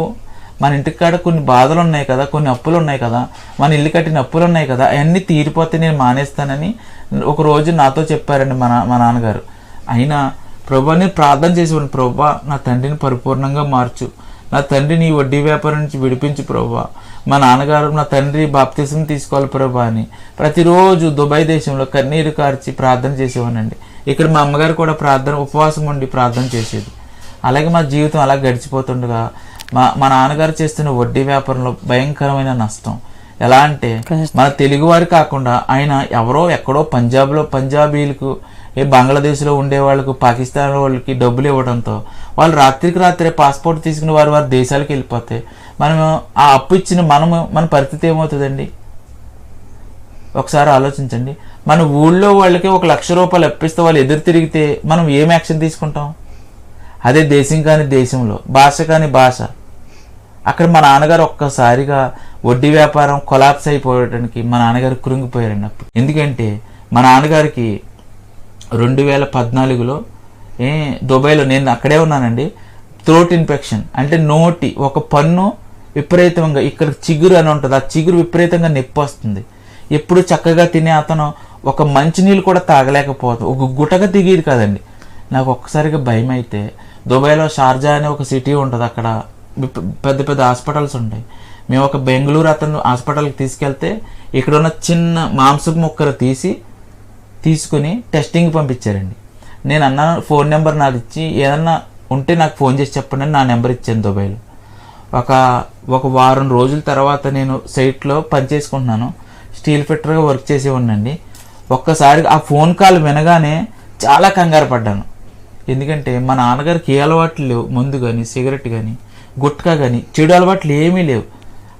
మన ఇంటికి కాడ కొన్ని బాధలు ఉన్నాయి కదా, కొన్ని అప్పులు ఉన్నాయి కదా, మన ఇల్లు కట్టిన అప్పులు ఉన్నాయి కదా, అవన్నీ తీరిపోతే నేను మానేస్తానని ఒకరోజు నాతో చెప్పారండి మా నాన్నగారు. అయినా ప్రభా నేను ప్రార్థన చేసేవాడిని, ప్రభా నా తండ్రిని పరిపూర్ణంగా మార్చు, నా తండ్రిని ఈ వడ్డీ వ్యాపారం నుంచి విడిపించు ప్రభా, మా నాన్నగారు నా తండ్రి బాప్తిసం తీసుకోవాలి ప్రభా అని ప్రతిరోజు దుబాయ్ దేశంలో కన్నీరు కార్చి ప్రార్థన చేసేవానండి. ఇక్కడ మా అమ్మగారు కూడా ఉపవాసం ఉండి ప్రార్థన చేసేది. అలాగే మా జీవితం అలా గడిచిపోతుండగా మా నాన్నగారు చేస్తున్న వడ్డీ వ్యాపారంలో భయంకరమైన నష్టం. ఎలా అంటే మన తెలుగువారు కాకుండా ఆయన ఎవరో ఎక్కడో పంజాబీలకు, బంగ్లాదేశ్లో ఉండే వాళ్ళకు, పాకిస్తాన్ వాళ్ళకి డబ్బులు ఇవ్వడంతో వాళ్ళు రాత్రికి రాత్రే పాస్పోర్ట్ తీసుకుని వారి దేశాలకు వెళ్ళిపోతే మనం ఆ అప్పు ఇచ్చిన మన పరిస్థితి ఏమవుతుందండి? ఒకసారి ఆలోచించండి. మన ఊళ్ళో వాళ్ళకి 1 లక్ష రూపాయలు అప్పిస్తే వాళ్ళు ఎదురు తిరిగితే మనం ఏం యాక్షన్ తీసుకుంటాం? అదే దేశం కాని దేశంలో, భాష కాని భాష, అక్కడ మా నాన్నగారు ఒక్కసారిగా వడ్డీ వ్యాపారం కొలాప్స్ అయిపోవడానికి మా నాన్నగారు కృంగిపోయారండి అప్పుడు. ఎందుకంటే మా నాన్నగారికి 2014లో దుబాయ్లో నేను అక్కడే ఉన్నానండి, థ్రోట్ ఇన్ఫెక్షన్, అంటే నోటి ఒక పన్ను విపరీతంగా, ఇక్కడ చిగురు అని ఉంటుంది, ఆ చిగురు విపరీతంగా నొప్పి వస్తుంది. ఎప్పుడు చక్కగా తినే అతను ఒక మంచినీళ్ళు కూడా తాగలేకపోతాం, ఒక గుటక దిగేది కదండి. నాకు ఒక్కసారిగా భయం అయితే, దుబాయ్లో షార్జా అనే ఒక సిటీ ఉంటుంది, అక్కడ పెద్ద పెద్ద హాస్పిటల్స్ ఉంటాయి. మేము ఒక బెంగళూరు అతను హాస్పిటల్కి తీసుకెళ్తే ఇక్కడ ఉన్న చిన్న మాంసపు ముక్కలు తీసుకుని టెస్టింగ్ పంపించారండి. నేను అన్నాను ఫోన్ నెంబర్ నాది ఇచ్చి, ఏదన్నా ఉంటే నాకు ఫోన్ చేసి చెప్పండి అని నా నెంబర్ ఇచ్చాను దుబాయ్లో. ఒక వారం రోజుల తర్వాత నేను సైట్లో పనిచేసుకుంటున్నాను, స్టీల్ ఫిట్టర్గా వర్క్ చేసేవాడినండి. ఒక్కసారి ఆ ఫోన్ కాల్ వినగానే చాలా కంగారు పడ్డాను. ఎందుకంటే మా నాన్నగారికి ఏ అలవాట్లు లేవు, మందు కానీ సిగరెట్ కానీ గుట్కా కానీ చెడు అలవాట్లు ఏమీ లేవు.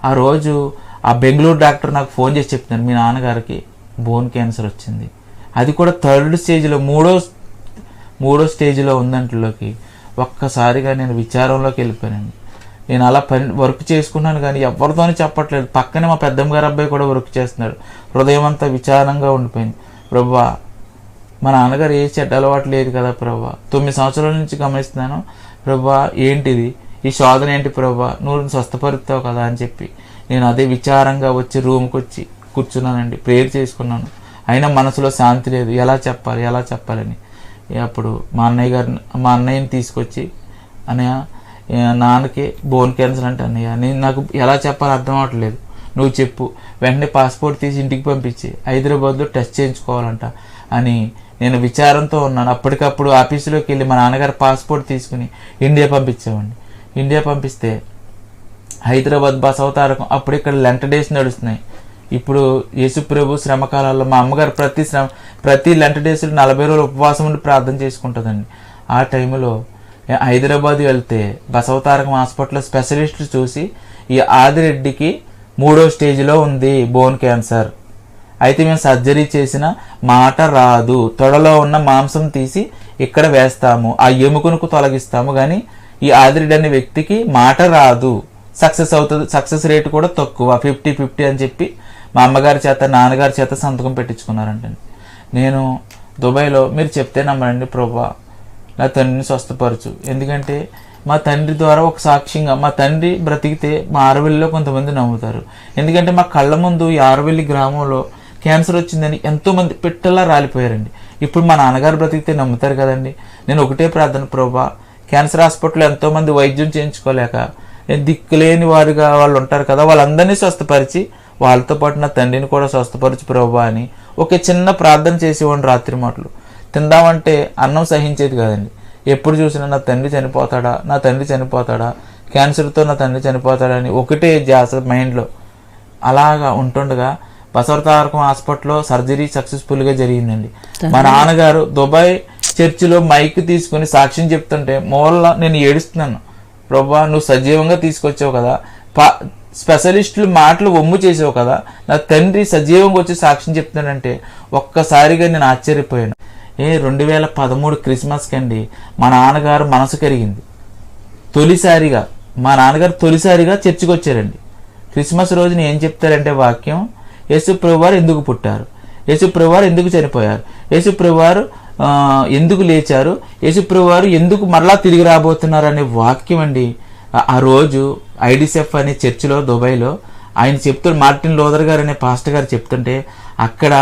ఆ రోజు ఆ బెంగళూరు డాక్టర్ నాకు ఫోన్ చేసి చెప్తున్నాను, మీ నాన్నగారికి బోన్ క్యాన్సర్ వచ్చింది, అది కూడా 3rd స్టేజ్లో, మూడో స్టేజ్లో ఉందంట్లోకి. ఒక్కసారిగా నేను విచారంలోకి వెళ్ళిపోయానండి. నేను అలా వర్క్ చేసుకున్నాను కానీ ఎవరితోనే చెప్పట్లేదు. పక్కనే మా పెద్దమ్మ గారు అబ్బాయి కూడా వర్క్ చేస్తున్నాడు. హృదయం అంతా విచారంగా ఉండిపోయింది. ప్రభువా, మా నాన్నగారు ఏ చెడ్డ అలవాటు లేదు కదా ప్రభువా, 9 సంవత్సరాల నుంచి గమనిస్తున్నాను ప్రభువా, ఏంటిది ఈ శోధన ఏంటి ప్రభువా, నువ్వు స్వస్థపరుస్తావు కదా అని చెప్పి నేను అదే విచారంగా వచ్చి రూమ్కి వచ్చి కూర్చున్నానండి. ప్రేయర్ చేసుకున్నాను. అయినా మనసులో శాంతి లేదు, ఎలా చెప్పాలని. అప్పుడు మా అన్నయ్యని తీసుకొచ్చి, అన్నయ్య నాన్నకి బోన్ క్యాన్సర్ అంటే, అన్నయ్య నేను నాకు ఎలా చెప్పాలో అర్థం అవ్వట్లేదు, నువ్వు చెప్పు. వెంటనే పాస్పోర్ట్ తీసి ఇంటికి పంపించి హైదరాబాద్లో టెస్ట్ చేయించుకోవాలంట అని నేను విచారంతో ఉన్నాను. అప్పటికప్పుడు ఆఫీసులోకి వెళ్ళి మా నాన్నగారు పాస్పోర్ట్ తీసుకుని ఇండియా పంపించామండి. ఇండియా పంపిస్తే హైదరాబాద్ బసవతారకం, అప్పుడు ఇక్కడ లెంట డేస్ నడుస్తున్నాయి. ఇప్పుడు యేసుప్రభు శ్రమకాలాల్లో మా అమ్మగారు ప్రతి లెంట డేస్లో 40 రోజులు ఉపవాసం ఉండి ప్రార్థన చేసుకుంటుందండి. ఆ టైంలో హైదరాబాద్ వెళ్తే బసవతారకం హాస్పిటల్లో స్పెషలిస్టులు చూసి, ఈ ఆదిరెడ్డికి 3వ స్టేజ్లో ఉంది బోన్ క్యాన్సర్, అయితే మేము సర్జరీ చేసిన మాట రాదు, తొడలో ఉన్న మాంసం తీసి ఇక్కడ వేస్తాము, ఆ ఎముకను తొలగిస్తాము, కానీ ఈ ఆదిరెడ్డి అనే వ్యక్తికి మాట రాదు, సక్సెస్ అవుతుంది, సక్సెస్ రేట్ కూడా తక్కువ, 50-50 అని చెప్పి మా అమ్మగారి చేత నాన్నగారి చేత సంతకం పెట్టించుకున్నారంటండి. నేను దుబాయ్లో, మీరు చెప్తే నమ్మనండి ప్రభువా, నా తండ్రిని స్వస్థపరచు, ఎందుకంటే మా తండ్రి ద్వారా ఒక సాక్ష్యంగా, మా తండ్రి బ్రతికితే మా ఆరవెల్లిలో కొంతమంది నమ్ముతారు. ఎందుకంటే మా కళ్ళ ముందు ఈ ఆరవెల్లి గ్రామంలో క్యాన్సర్ వచ్చిందని ఎంతోమంది పిట్టల్లా రాలిపోయారండి. ఇప్పుడు మా నాన్నగారు బ్రతికితే నమ్ముతారు కదండి. నేను ఒకటే ప్రార్థన, ప్రభువా, క్యాన్సర్ హాస్పిటల్లో ఎంతోమంది వైద్యం చేయించుకోలేక దిక్కులేని వారుగా వాళ్ళు ఉంటారు కదా, వాళ్ళందరినీ స్వస్థపరిచి వాళ్ళతో పాటు నా తండ్రిని కూడా స్వస్థపరచు ప్రభువా అని ఒక చిన్న ప్రార్థన చేసేవాడిని. రాత్రి మాటలు తిందామంటే అన్నం సహించేది కాదండి. ఎప్పుడు చూసినా నా తండ్రి చనిపోతాడా, క్యాన్సర్తో నా తండ్రి చనిపోతాడా అని ఒకటే ధ్యాస మైండ్లో. అలాగా ఉంటుండగా బసవతారకం హాస్పిటల్లో సర్జరీ సక్సెస్ఫుల్గా జరిగిందండి. మా నాన్నగారు దుబాయ్ చర్చిలో మైక్ తీసుకుని సాక్ష్యం చెప్తుంటే మూల నేను ఏడుస్తున్నాను. ప్రభువా, నువ్వు సజీవంగా తీసుకొచ్చావు కదా, స్పెషలిస్టులు మాటలు ఒమ్ము చేసావు కదా, నా తండ్రి సజీవంగా వచ్చి సాక్ష్యం చెప్తున్నాడంటే ఒక్కసారిగా నేను ఆశ్చర్యపోయాను. 2013 క్రిస్మస్కి అండి మా నాన్నగారు మనసు కరిగింది. మా నాన్నగారు తొలిసారిగా చర్చికి వచ్చారండి. క్రిస్మస్ రోజున ఏం చెప్తారంటే వాక్యం, యేసు ప్రభువారు ఎందుకు పుట్టారు, యేసు ప్రభువారు ఎందుకు చనిపోయారు, యేసు ప్రభువారు ఎందుకు లేచారు, యేసు ప్రభువారు ఎందుకు మరలా తిరిగి రాబోతున్నారు అనే వాక్యం అండి. ఆ రోజు ఐడిసెఫ్ అనే చర్చిలో దుబాయ్లో ఆయన చెప్తాడు, మార్టిన్ లూథర్ గారు అనే పాస్టర్ గారు చెప్తుంటే అక్కడ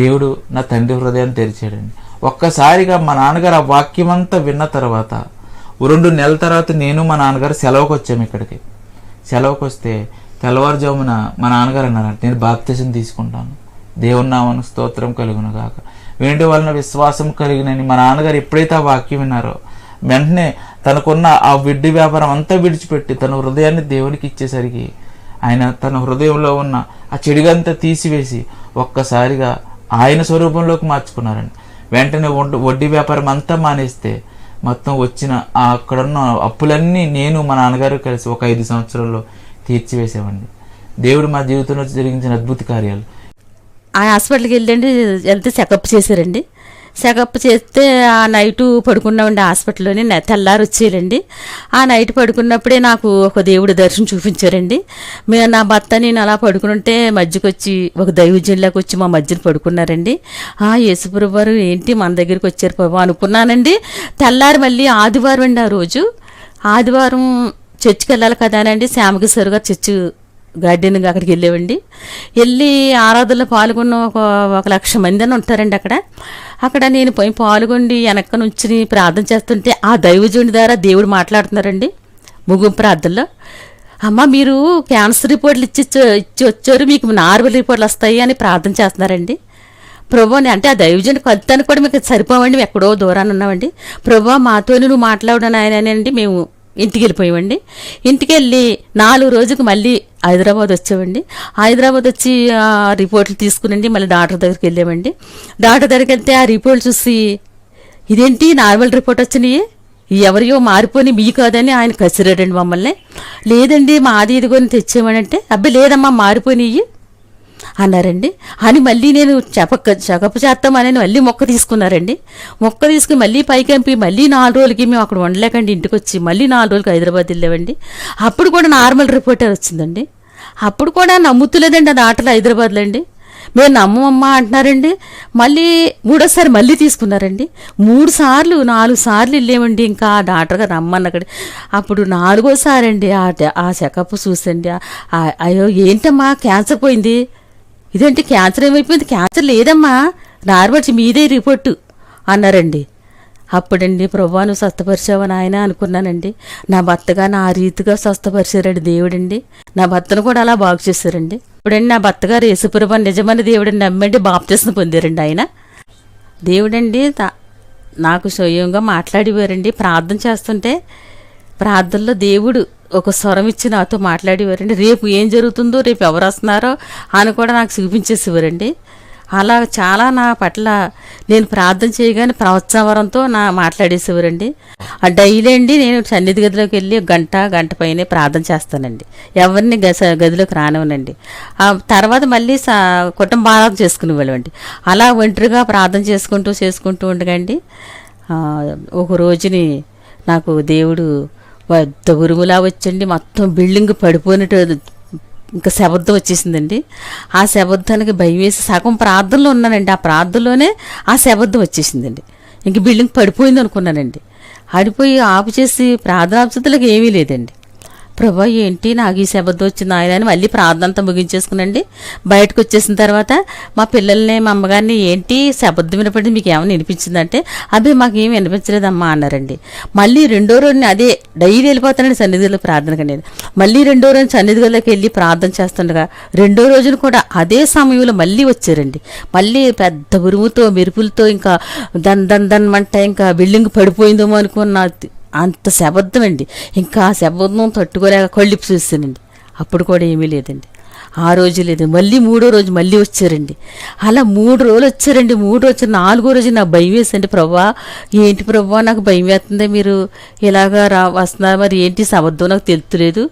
దేవుడు నా తండ్రి హృదయాన్ని తెరిచాడండి. ఒక్కసారిగా మా నాన్నగారు ఆ వాక్యం అంతా విన్న తర్వాత 2 నెలల తర్వాత నేను మా నాన్నగారు సెలవుకి వచ్చాము. ఇక్కడికి సెలవుకి వస్తే తెల్లవారుజామున మా నాన్నగారు అన్నారంట, నేను బాప్తిసం తీసుకుంటాను, దేవుని నామమునకు స్తోత్రం కలుగును గాక, వీటి వలన విశ్వాసం కలిగినని. మా నాన్నగారు ఎప్పుడైతే ఆ వాక్యం విన్నారో వెంటనే తనకున్న ఆ విడ్డి వ్యాపారం అంతా విడిచిపెట్టి తన హృదయాన్ని దేవునికి ఇచ్చేసరికి ఆయన తన హృదయంలో ఉన్న ఆ చెడుగంతా తీసివేసి ఒక్కసారిగా ఆయన స్వరూపంలోకి మార్చుకున్నారండి. వెంటనే వడ్డీ వ్యాపారం అంతా మానేస్తే మొత్తం వచ్చిన అక్కడున్న అప్పులన్నీ నేను మా నాన్నగారు కలిసి ఒక 5 సంవత్సరాల్లో తీర్చివేసామండి. దేవుడు మా జీవితంలో జరిగించిన అద్భుత కార్యాలు. ఆ హాస్పిటల్కి వెళ్తే చెకప్ చేశారండి. చెకప్ చేస్తే ఆ నైటు పడుకున్నామండి హాస్పిటల్లోనే. తెల్లారి వచ్చేయాలండి. ఆ నైట్ పడుకున్నప్పుడే నాకు ఒక దేవుడి దర్శనం చూపించారండి. నా భర్త నేను అలా పడుకుంటే మధ్యకొచ్చి ఒక దైవజనులకు వచ్చి మా మధ్యన పడుకున్నారండి. యేసుప్రభు వారు ఏంటి మన దగ్గరికి వచ్చారు ప్రభు అనుకున్నానండి. తెల్లారి మళ్ళీ ఆదివారం అండి. ఆ రోజు ఆదివారం చర్చికి వెళ్ళాలి కదా అండి, శ్యామకిశోర్ గారు చర్చి గార్డెనింగ్ అక్కడికి వెళ్ళేవండి. వెళ్ళి ఆరాధనలో పాల్గొన్న ఒక 1,00,000 మంది అని ఉంటారండి అక్కడ నేను పోయి పాల్గొండి వెనక్క నుంచి ప్రార్థన చేస్తుంటే ఆ దైవజనుడి ద్వారా దేవుడు మాట్లాడుతున్నారండి ముగింపు ప్రార్థనలో. అమ్మ మీరు క్యాన్సర్ రిపోర్ట్లు ఇచ్చి వచ్చారు, మీకు నార్మల్ రిపోర్ట్లు వస్తాయి అని ప్రార్థన చేస్తున్నారండి. ప్రభు అంటే ఆ దైవజనుడి కొలతని కూడా మీకు సరిపోవండి, మేము ఎక్కడో దూరాన్ని ఉన్నామండి. ప్రభు మాతో నువ్వు మాట్లాడని ఆయనండి. మేము ఇంటికి వెళ్ళిపోయామండి. ఇంటికి వెళ్ళి 4 రోజులకు మళ్ళీ హైదరాబాద్ వచ్చామండి. హైదరాబాద్ వచ్చి రిపోర్ట్లు తీసుకునండి మళ్ళీ డాక్టర్ దగ్గరికి వెళ్ళామండి. డాక్టర్ దగ్గరికి వెళ్తే ఆ రిపోర్ట్ చూసి ఇదేంటి నార్మల్ రిపోర్ట్ వచ్చినాయి, ఎవరియో మారిపోయి మీ కాదని ఆయన కసిరాడండి మమ్మల్ని. లేదండి మాది ఇదిగోని తెచ్చామనంటే అబ్బాయి లేదమ్మా మారిపోయినాయి అన్నారండి. అని మళ్ళీ నేను చెకపు చేస్తామని మళ్ళీ మొక్క తీసుకున్నారండి. మొక్క తీసుకుని మళ్ళీ పైకంపి మళ్ళీ 4 రోజులకి మేము అక్కడ ఉండలేకండి ఇంటికి వచ్చి మళ్ళీ 4 రోజులకి హైదరాబాద్ వెళ్ళామండి. అప్పుడు కూడా నార్మల్ రిపోర్టర్ వచ్చిందండి. అప్పుడు కూడా నమ్ముతులేదండి అది ఆటలు హైదరాబాద్లో అండి. మేము నమ్మమ్మా అంటున్నారండి. మళ్ళీ 3వ మళ్ళీ తీసుకున్నారండి. 4 సార్లు వెళ్ళామండి. ఇంకా ఆ డాక్టర్ గారు రమ్మన్నక్కడ అప్పుడు 4వ అండి ఆ చెకప్ చూసండి. అయ్యో ఏంటమ్మా క్యాన్సర్ పోయింది, ఇదేంటి క్యాన్సర్ ఏమైపోయింది, క్యాన్సర్ లేదమ్మా నార్మల్ మీదే రిపోర్టు అన్నారండి. అప్పుడండి ప్రభా నువ్వు స్వస్థపరిచావని ఆయన అనుకున్నానండి. నా భర్తగా నా రీతిగా స్వస్థపరిచారండి దేవుడండి. నా భర్తను కూడా అలా బాగు చేశారండి. ఇప్పుడండి నా భర్తగారు యేసుప్రభు నిజమైన దేవుడిని నమ్మండి బాప్తిస్మం పొందారండి ఆయన. దేవుడండి నాకు స్వయంగా మాట్లాడేవారండి. ప్రార్థన చేస్తుంటే ప్రార్థనలో దేవుడు ఒక స్వరం ఇచ్చి నాతో మాట్లాడేవారండి. రేపు ఏం జరుగుతుందో, రేపు ఎవరు వస్తున్నారో అని కూడా నాకు చూపించేసేవారండి. అలా చాలా నా పట్ల నేను ప్రార్థన చేయగానే ప్రవచనవరంతో మాట్లాడేసేవారండి. డైలీ అండి నేను సన్నిధి గదిలోకి వెళ్ళి గంట పైనే ప్రార్థన చేస్తానండి. ఎవరిని గదిలోకి రానివ్వనండి. ఆ తర్వాత మళ్ళీ కుటుంబారాధన చేసుకునేవాళ్ళండి. అలా ఒంటరిగా ప్రార్థన చేసుకుంటూ ఉండగండి ఒక రోజుని నాకు దేవుడు పెద్ద ఉరుములా వచ్చండి. మొత్తం బిల్డింగ్ పడిపోయినట్టు ఇంకా శబ్దం వచ్చేసిందండి. ఆ శబ్దానికి భయం వేసి సగం ప్రార్థనలో ఉన్నానండి. ఆ ప్రార్థనలోనే ఆ శబ్దం వచ్చేసిందండి. ఇంక బిల్డింగ్ పడిపోయింది అనుకున్నానండి. ఆడిపోయి ఆపు చేసి ప్రార్థన ఆపుతులకు ఏమీ లేదండి. ప్రభా ఏంటి నాకు ఈ శబ్దం వచ్చింది ఆయన అని మళ్ళీ ప్రార్థన అంతా ముగించేసుకునండి. బయటకు వచ్చేసిన తర్వాత మా పిల్లల్ని మా అమ్మగారిని ఏంటి శబ్దం వినపడింది మీకు ఏమైనా వినిపించిందంటే అదే మాకేమి వినిపించలేదమ్మా అన్నారండి. మళ్ళీ 2వ రోజుని అదే డైలీ వెళ్ళిపోతానండి సన్నిధిలో ప్రార్థనగా. నేను మళ్ళీ 2వ రోజు సన్నిధిలోకి వెళ్ళి ప్రార్థన చేస్తుండగా 2వ రోజున కూడా అదే సమయంలో మళ్ళీ వచ్చారండి. మళ్ళీ పెద్ద ఉరుముతో మెరుపులతో ఇంకా దన్ ఇంకా బిల్డింగ్ పడిపోయిందేమో అనుకున్న అంత శబ్దం అండి. ఇంకా ఆ శబ్దం తట్టుకోలేక కళ్ళిప్పి చూస్తానండి. అప్పుడు కూడా ఏమీ లేదండి. ఆ రోజు లేదు. మళ్ళీ 3వ రోజు మళ్ళీ వచ్చారండి. అలా 3 రోజులు వచ్చారండి. 3 రోజు 4వ రోజు నాకు భయం వేసండి. ప్రభా ఏంటి ప్రభా నాకు భయం వేస్తుంది, మీరు ఇలాగా వస్తున్నారు, మరి ఏంటి శబ్దం నాకు తెలుతులేదు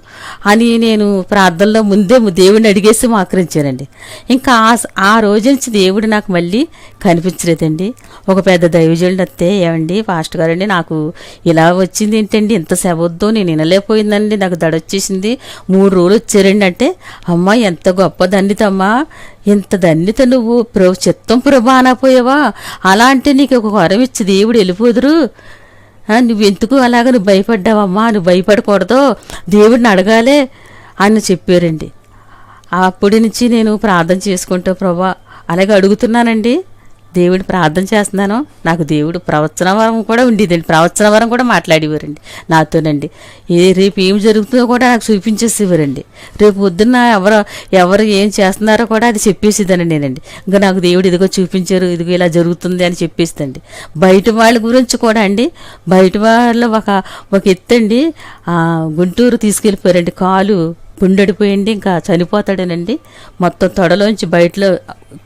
అని నేను ప్రార్థనలో ముందే దేవుడిని అడిగేసి ఆకరించానండి. ఇంకా ఆ రోజు నుంచి దేవుడు నాకు మళ్ళీ కనిపించలేదండి. ఒక పెద్ద దైవజనుడు వస్తే ఏమండి పాస్టర్ గారండి నాకు ఇలా వచ్చింది ఏంటండి, ఇంత శబ్దం నేను వినలేకపోయిందండి, నాకు దడొచ్చేసింది, 3 రోజులు వచ్చారండి అంటే అమ్మ ఎంత గొప్ప దండితమ్మా, ఇంత దండిత నువ్వు చిత్తం ప్రభా అనపోయావా, అలా అంటే నీకు ఒక వరం ఇచ్చి దేవుడు వెళ్ళిపోదురు, నువ్వెందుకు అలాగ నువ్వు భయపడ్డావమ్మా, నువ్వు భయపడకూడదు, దేవుడిని అడగాలే అని చెప్పారండి. అప్పటి నుంచి నేను ప్రార్థన చేసుకుంటూ ప్రభా అలాగే అడుగుతున్నానండి, దేవుడి ప్రార్థన చేస్తున్నాను. నాకు దేవుడు ప్రవచన వరం కూడా ఉండేదండి. ప్రవచన వరం కూడా మాట్లాడేవారండి నాతోనండి. రేపు ఏం జరుగుతుందో కూడా నాకు చూపించేసేవారండి. రేపు పొద్దున్న ఎవరు ఏం చేస్తున్నారో కూడా అది చెప్పేసేదానండి నేనండి. ఇంకా నాకు దేవుడు ఇదిగో చూపించారు, ఇదిగో ఇలా జరుగుతుంది అని చెప్పేస్తండి. బయట వాళ్ళ గురించి కూడా అండి, బయట వాళ్ళు ఒక ఎత్తండి గుంటూరు తీసుకెళ్ళిపోయారండి. కాలు పుండడిపోయింది, ఇంకా చనిపోతాడేనండి. మొత్తం తొడలోంచి బయటలో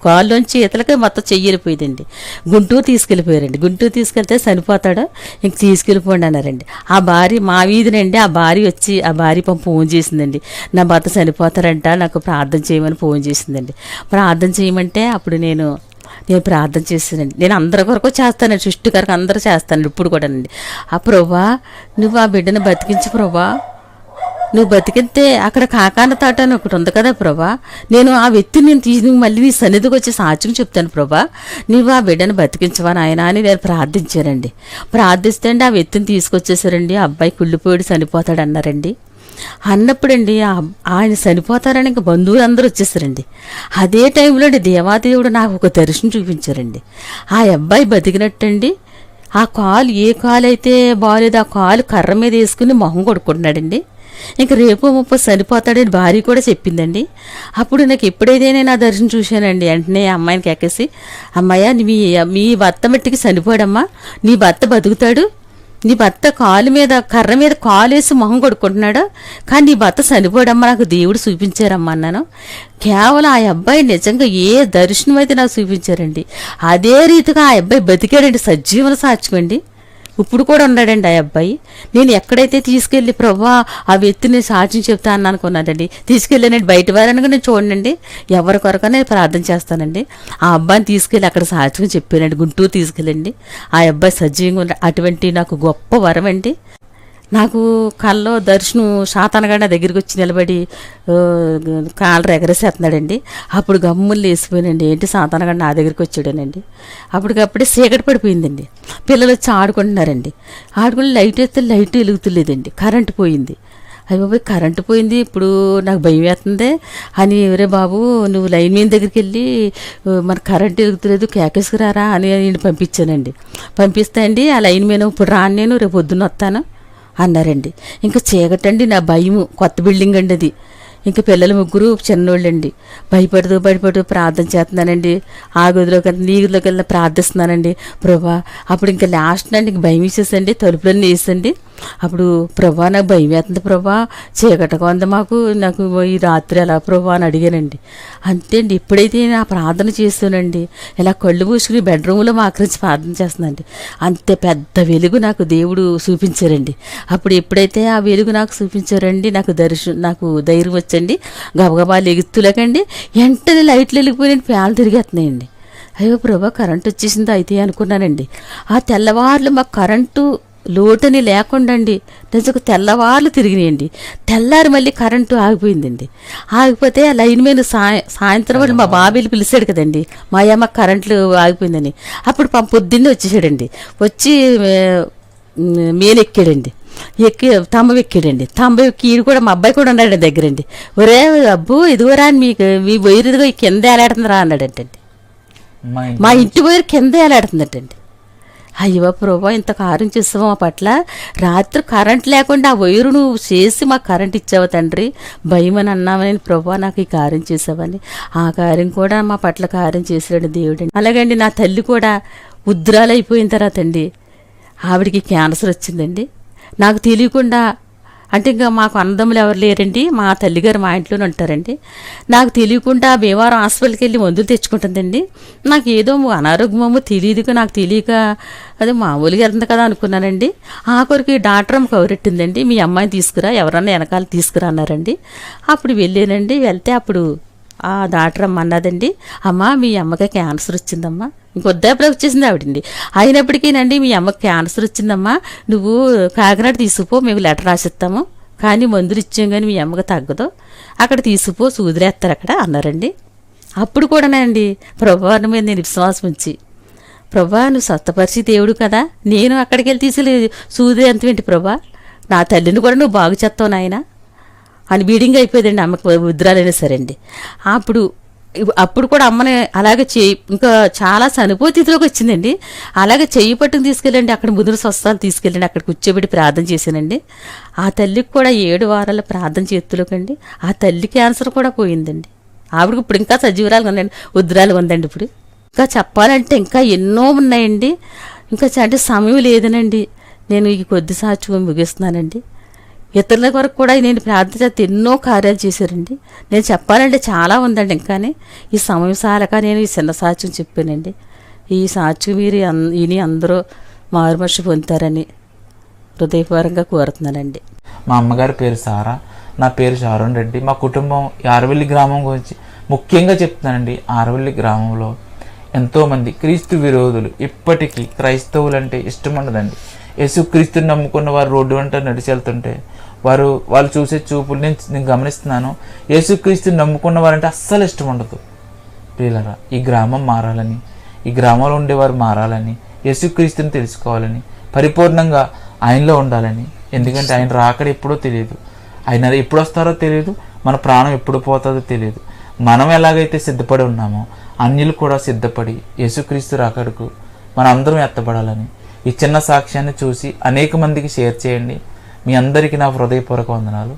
కాళ్ళలోంచి ఇతలకే మొత్తం చెయ్యలిపోయిందండి. గుంటూరు తీసుకెళ్ళిపోయారండి. గుంటూరు తీసుకెళ్తే చనిపోతాడో ఇంక తీసుకెళ్ళిపోండి అన్నారండి. ఆ భార్య మా వీధినండి, ఆ భార్య వచ్చి ఆ భార్య ఫోన్ చేసిందండి, నా భర్త చనిపోతారంట, నాకు ప్రార్థన చేయమని ఫోన్ చేసిందండి. ప్రార్థన చేయమంటే అప్పుడు నేను ప్రార్థన చేసానండి. నేను అందరి కొరకు చేస్తానండి, సృష్టి కొరకు అందరూ చేస్తానండి ఇప్పుడు కూడానండి. ఆ ప్రభా నువ్వు ఆ బిడ్డను బతికించు ప్రభా, నువ్వు బతికితే అక్కడ కాకాన తాట అని ఒకటి ఉంది కదా ప్రభా, నేను ఆ వ్యక్తిని నేను తీసి మళ్ళీ నీ సన్నిధికి వచ్చి సాక్ష్యం చెప్తాను ప్రభా, నువ్వు ఆ బిడ్డను బతికించవా నాయన అని నేను ప్రార్థించానండి. ప్రార్థిస్తే అండి ఆ వ్యక్తిని తీసుకొచ్చేసారండి. ఆ అబ్బాయి కుళ్ళిపోయాడు చనిపోతాడు అన్నారండి. అన్నప్పుడండి ఆయన చనిపోతారని ఇంకా బంధువులు అందరూ వచ్చేసారండి. అదే టైంలో దేవాదేవుడు నాకు ఒక దర్శనం చూపించారండి. ఆ అబ్బాయి బతికినట్టండి, ఆ కాలు ఏ కాలు అయితే బాగాలేదు ఆ కాలు కర్ర మీద వేసుకుని మొహం కొడుకుంటున్నాడండి. ఇంక రేపు 30 చనిపోతాడని భార్య కూడా చెప్పిందండి. అప్పుడు నాకు ఎప్పుడైతే నేను ఆ దర్శనం చూశానండి, వెంటనే అమ్మాయిని ఎక్కేసి, అమ్మాయ మీ భర్త మట్టికి చనిపోయాడమ్మా, నీ భర్త బతుకుతాడు, నీ భర్త కర్ర మీద కాలు వేసి మొహం కొడుకుంటున్నాడు, కానీ నీ భర్త చనిపోడమ్మా, నాకు దేవుడు చూపించారమ్మా అన్నాను. కేవలం ఆ అబ్బాయి నిజంగా ఏ దర్శనం అయితే నాకు చూపించారండి, అదే రీతిగా ఆ అబ్బాయి బతికాడండి, సజీవన సాక్ష్యమండి. ఇప్పుడు కూడా ఉన్నాడండి ఆ అబ్బాయి. నేను ఎక్కడైతే తీసుకెళ్ళి ప్రభా ఆ వ్యక్తిని సాక్ష్యం చెప్తా అని అనుకున్నానండి, తీసుకెళ్ళానండి. బయట వారనగా నేను చూడండి, ఎవరి కొరకనే నేను ప్రార్థన చేస్తానండి. ఆ అబ్బాయిని తీసుకెళ్ళి అక్కడ సాక్ష్యం చెప్పానండి, గుంటూరు తీసుకెళ్ళండి. ఆ అబ్బాయి సజీవంగా ఉన్న అటువంటి నాకు గొప్ప వరం అండి. నాకు కల్లో దర్శనం శాతానగా నా దగ్గరికి వచ్చి నిలబడి కాలర్ ఎగరేసేస్తున్నాడండి. అప్పుడు గమ్ములు వేసిపోయానండి, ఏంటి శాతానగా నా దగ్గరికి వచ్చాడనండి. అప్పటికప్పుడే చీకటి పడిపోయిందండి, పిల్లలు వచ్చి ఆడుకుంటున్నారండి. ఆడుకుని లైట్ వేస్తే లైట్ వెలుగుతులేదండి, కరెంటు పోయింది. అయ్యి బాబు కరెంటు పోయింది, ఇప్పుడు నాకు భయం వేస్తుంది అని, ఎవరే బాబు నువ్వు లైన్ మీద దగ్గరికి వెళ్ళి మన కరెంటు వెలుగుతులేదు కేకేసుకురారా అని నేను పంపించానండి. పంపిస్తే అండి ఆ లైన్ మీద ఇప్పుడు రాను, నేను రేపు పొద్దున్న వస్తాను అన్నారండి. ఇంకా చీకటండి, నా భయము, కొత్త బిల్డింగ్ అండి అది. ఇంకా పిల్లలు ముగ్గురు చిన్నోళ్ళండి. భయపడుతూ ప్రార్థన చేస్తున్నానండి. ఆ గదిలోకి వెళ్ళి నీ గదిలోకి వెళ్ళి ప్రార్థిస్తున్నానండి. ప్రభా అప్పుడు ఇంకా లాస్ట్ ఇంక భయం వేసేసండి, తలుపులన్నీ వేసండి. అప్పుడు ప్రభా నాకు భయం వేస్తుంది ప్రభా, చీకటగా ఉంది నాకు ఈ రాత్రి ఎలా ప్రభా అని అడిగానండి. అంతే అండి. ఎప్పుడైతే నేను ఆ ప్రార్థన చేస్తానండి, ఇలా కళ్ళు పూసుకుని బెడ్రూమ్లో మాకరించి ప్రార్థన చేస్తున్నానండి, అంతే పెద్ద వెలుగు నాకు దేవుడు చూపించారండి. అప్పుడు ఎప్పుడైతే ఆ వెలుగు నాకు చూపించారండి, నాకు ధైర్యం వచ్చండి. గబగబా లెగుతులేకండి వెంటనే లైట్లు వెలిగిపోయినండి, ఫ్యాన్లు తిరిగేస్తున్నాయండి. అయ్యో ప్రభా కరెంటు వచ్చేసింది అయితే అనుకున్నానండి. ఆ తెల్లవార్లు మాకు కరెంటు లోటుని లేకుండా అండి నిజంగా తెల్లవార్లు తిరిగినాయండి. తెల్లారి మళ్ళీ కరెంటు ఆగిపోయిందండి. ఆగిపోతే ఆ లైన్ మీద సాయంత్రం వాళ్ళు మా బాబీలు పిలిచాడు కదండి, మా అమ్మ కరెంట్లు ఆగిపోయిందని. అప్పుడు పొద్దున్నే వచ్చేసాడండి. వచ్చి మేలెక్కాడండి, తంబం ఎక్కాడండి. తంబం ఎక్కి ఈడు కూడా మా అబ్బాయి కూడా ఉన్నాడు దగ్గరండి. ఒరే అబ్బు ఇదిగోరా మీ వైరు ఇదిగో కింద ఏలాడుతుందిరా అన్నాడంటండి. మా ఇంటి వైరు కింద ఏలాడుతుందటండి. అయ్యో ప్రభా ఇంత కార్యం చేస్తావా మా పట్ల, రాత్రి కరెంట్ లేకుండా ఆ వైరు నువ్వు చేసి మాకు కరెంట్ ఇచ్చావు తండ్రి, భయమని అన్నామని ప్రభా నాకు ఈ కార్యం చేసావని. ఆ కార్యం కూడా మా పట్ల కార్యం చేసాడు దేవుడు. అలాగండి నా తల్లి కూడా ఉద్రాలు అయిపోయిన తర్వాత అండి ఆవిడికి క్యాన్సర్ వచ్చిందండి. నాకు తెలియకుండా, అంటే ఇంకా మాకు అన్నదమ్ములు ఎవరు లేరండి, మా తల్లిగారు మా ఇంట్లోనే ఉంటారండి. నాకు తెలియకుండా భీమవరం హాస్పిటల్కి వెళ్ళి మందులు తెచ్చుకుంటుందండి. నాకు ఏదో అనారోగ్యమో తెలియదుగా, నాకు తెలియక అదే మామూలుగా వెళ్తుంది కదా అనుకున్నానండి. ఆఖరికి డాక్టర్ అమ్మ కవరెట్టిందండి, మీ అమ్మాయిని తీసుకురా, ఎవరన్నా వెనకాల తీసుకురా అన్నారండి. అప్పుడు వెళ్ళానండి. వెళ్తే అప్పుడు ఆ డాక్టర్ అమ్మ అన్నదండి, అమ్మ మీ అమ్మకి క్యాన్సర్ వచ్చిందమ్మా. ఇంకొద్దాపులో వచ్చేసింది ఆవిడండి. అయినప్పటికీనండి మీ అమ్మకి క్యాన్సర్ వచ్చిందమ్మా, నువ్వు కాకినాడ తీసుకుపో, మేము లెటర్ రాసిస్తాము, కానీ మందులు ఇచ్చాం కానీ మీ అమ్మకి తగ్గదు, అక్కడ తీసుకుపో సూదిరేస్తారు అక్కడ అన్నారండి. అప్పుడు కూడానండి ప్రభువారి మీద నేను విశ్వాసం ఉంచి, ప్రభా నువ్వు స్వస్థపరిచి దేవుడు కదా, నేను అక్కడికి వెళ్ళి తీసుకెళ్ళి సూది ఎంతేంటి ప్రభా, నా తల్లిని కూడా నువ్వు బాగు చేస్తావు నాయన అని బీడింగ్ అయిపోయిందండి అమ్మకి ఉద్రాలైనా సరే అండి. అప్పుడు కూడా అమ్మని అలాగే ఇంకా చాలా చనిపోతిలోకి వచ్చిందండి. అలాగే చెయ్యి పట్టుకు తీసుకెళ్ళండి, అక్కడ ముదురు స్వస్థాలు తీసుకెళ్ళండి, అక్కడ కూర్చోబెట్టి ప్రార్థన చేశానండి. ఆ తల్లికి కూడా 7 వారాల ప్రార్థన చేతిలోకండి ఆ తల్లి క్యాన్సర్ కూడా పోయిందండి. ఆవిడకి ఇప్పుడు ఇంకా సజీవరాలు ఉందండి, ఉద్రాలు ఉందండి. ఇప్పుడు ఇంకా చెప్పాలంటే ఇంకా ఎన్నో ఉన్నాయండి. ఇంకా అంటే సమయం లేదనండి. నేను ఈ కొద్ది సాక్ష్యం ముగిస్తున్నానండి. ఇతరుల వరకు కూడా నేను ప్రార్థన చేస్తే ఎన్నో కార్యాలు చేశారండి. నేను చెప్పాలంటే చాలా ఉందండి. ఇంకానే ఈ సమయం సాలక నేను ఈ చిన్న సాక్ష్యం చెప్పానండి. ఈ సాక్ష్యం మీరు విని అందరూ మారుమర్చి పొందుతారని హృదయపూర్వకంగా కోరుతున్నానండి. మా అమ్మగారి పేరు సారా, నా పేరు షారోన్ రెడ్డి. మా కుటుంబం ఆరవెల్లి గ్రామం గురించి ముఖ్యంగా చెప్తున్నానండి. ఆరవెల్లి గ్రామంలో ఎంతోమంది క్రీస్తు విరోధులు, ఇప్పటికీ క్రైస్తవులంటే ఇష్టం ఉండదండి. యేసుక్రీస్తుని నమ్ముకున్న వారు రోడ్డు వెంట నడిచి వెళ్తుంటే వాళ్ళు చూసే చూపులు నేను గమనిస్తున్నాను. యేసుక్రీస్తుని నమ్ముకున్న వారంటే అస్సలు ఇష్టం ఉండదు. ప్రియులారా, ఈ గ్రామం మారాలని, ఈ గ్రామంలో ఉండేవారు మారాలని, యేసుక్రీస్తుని తెలుసుకోవాలని, పరిపూర్ణంగా ఆయనలో ఉండాలని. ఎందుకంటే ఆయన రాకడ ఎప్పుడో తెలియదు, ఆయన ఎప్పుడు వస్తారో తెలియదు, మన ప్రాణం ఎప్పుడు పోతుందో తెలియదు. మనం ఎలాగైతే సిద్ధపడి ఉన్నామో అన్యులు కూడా సిద్ధపడి యేసుక్రీస్తు రాకడకు మనం అందరం ఎత్తపడాలని ఈ చిన్న సాక్ష్యాన్ని చూసి అనేక మందికి షేర్ చేయండి. మీ అందరికీ నా హృదయపూర్వక వందనాలు.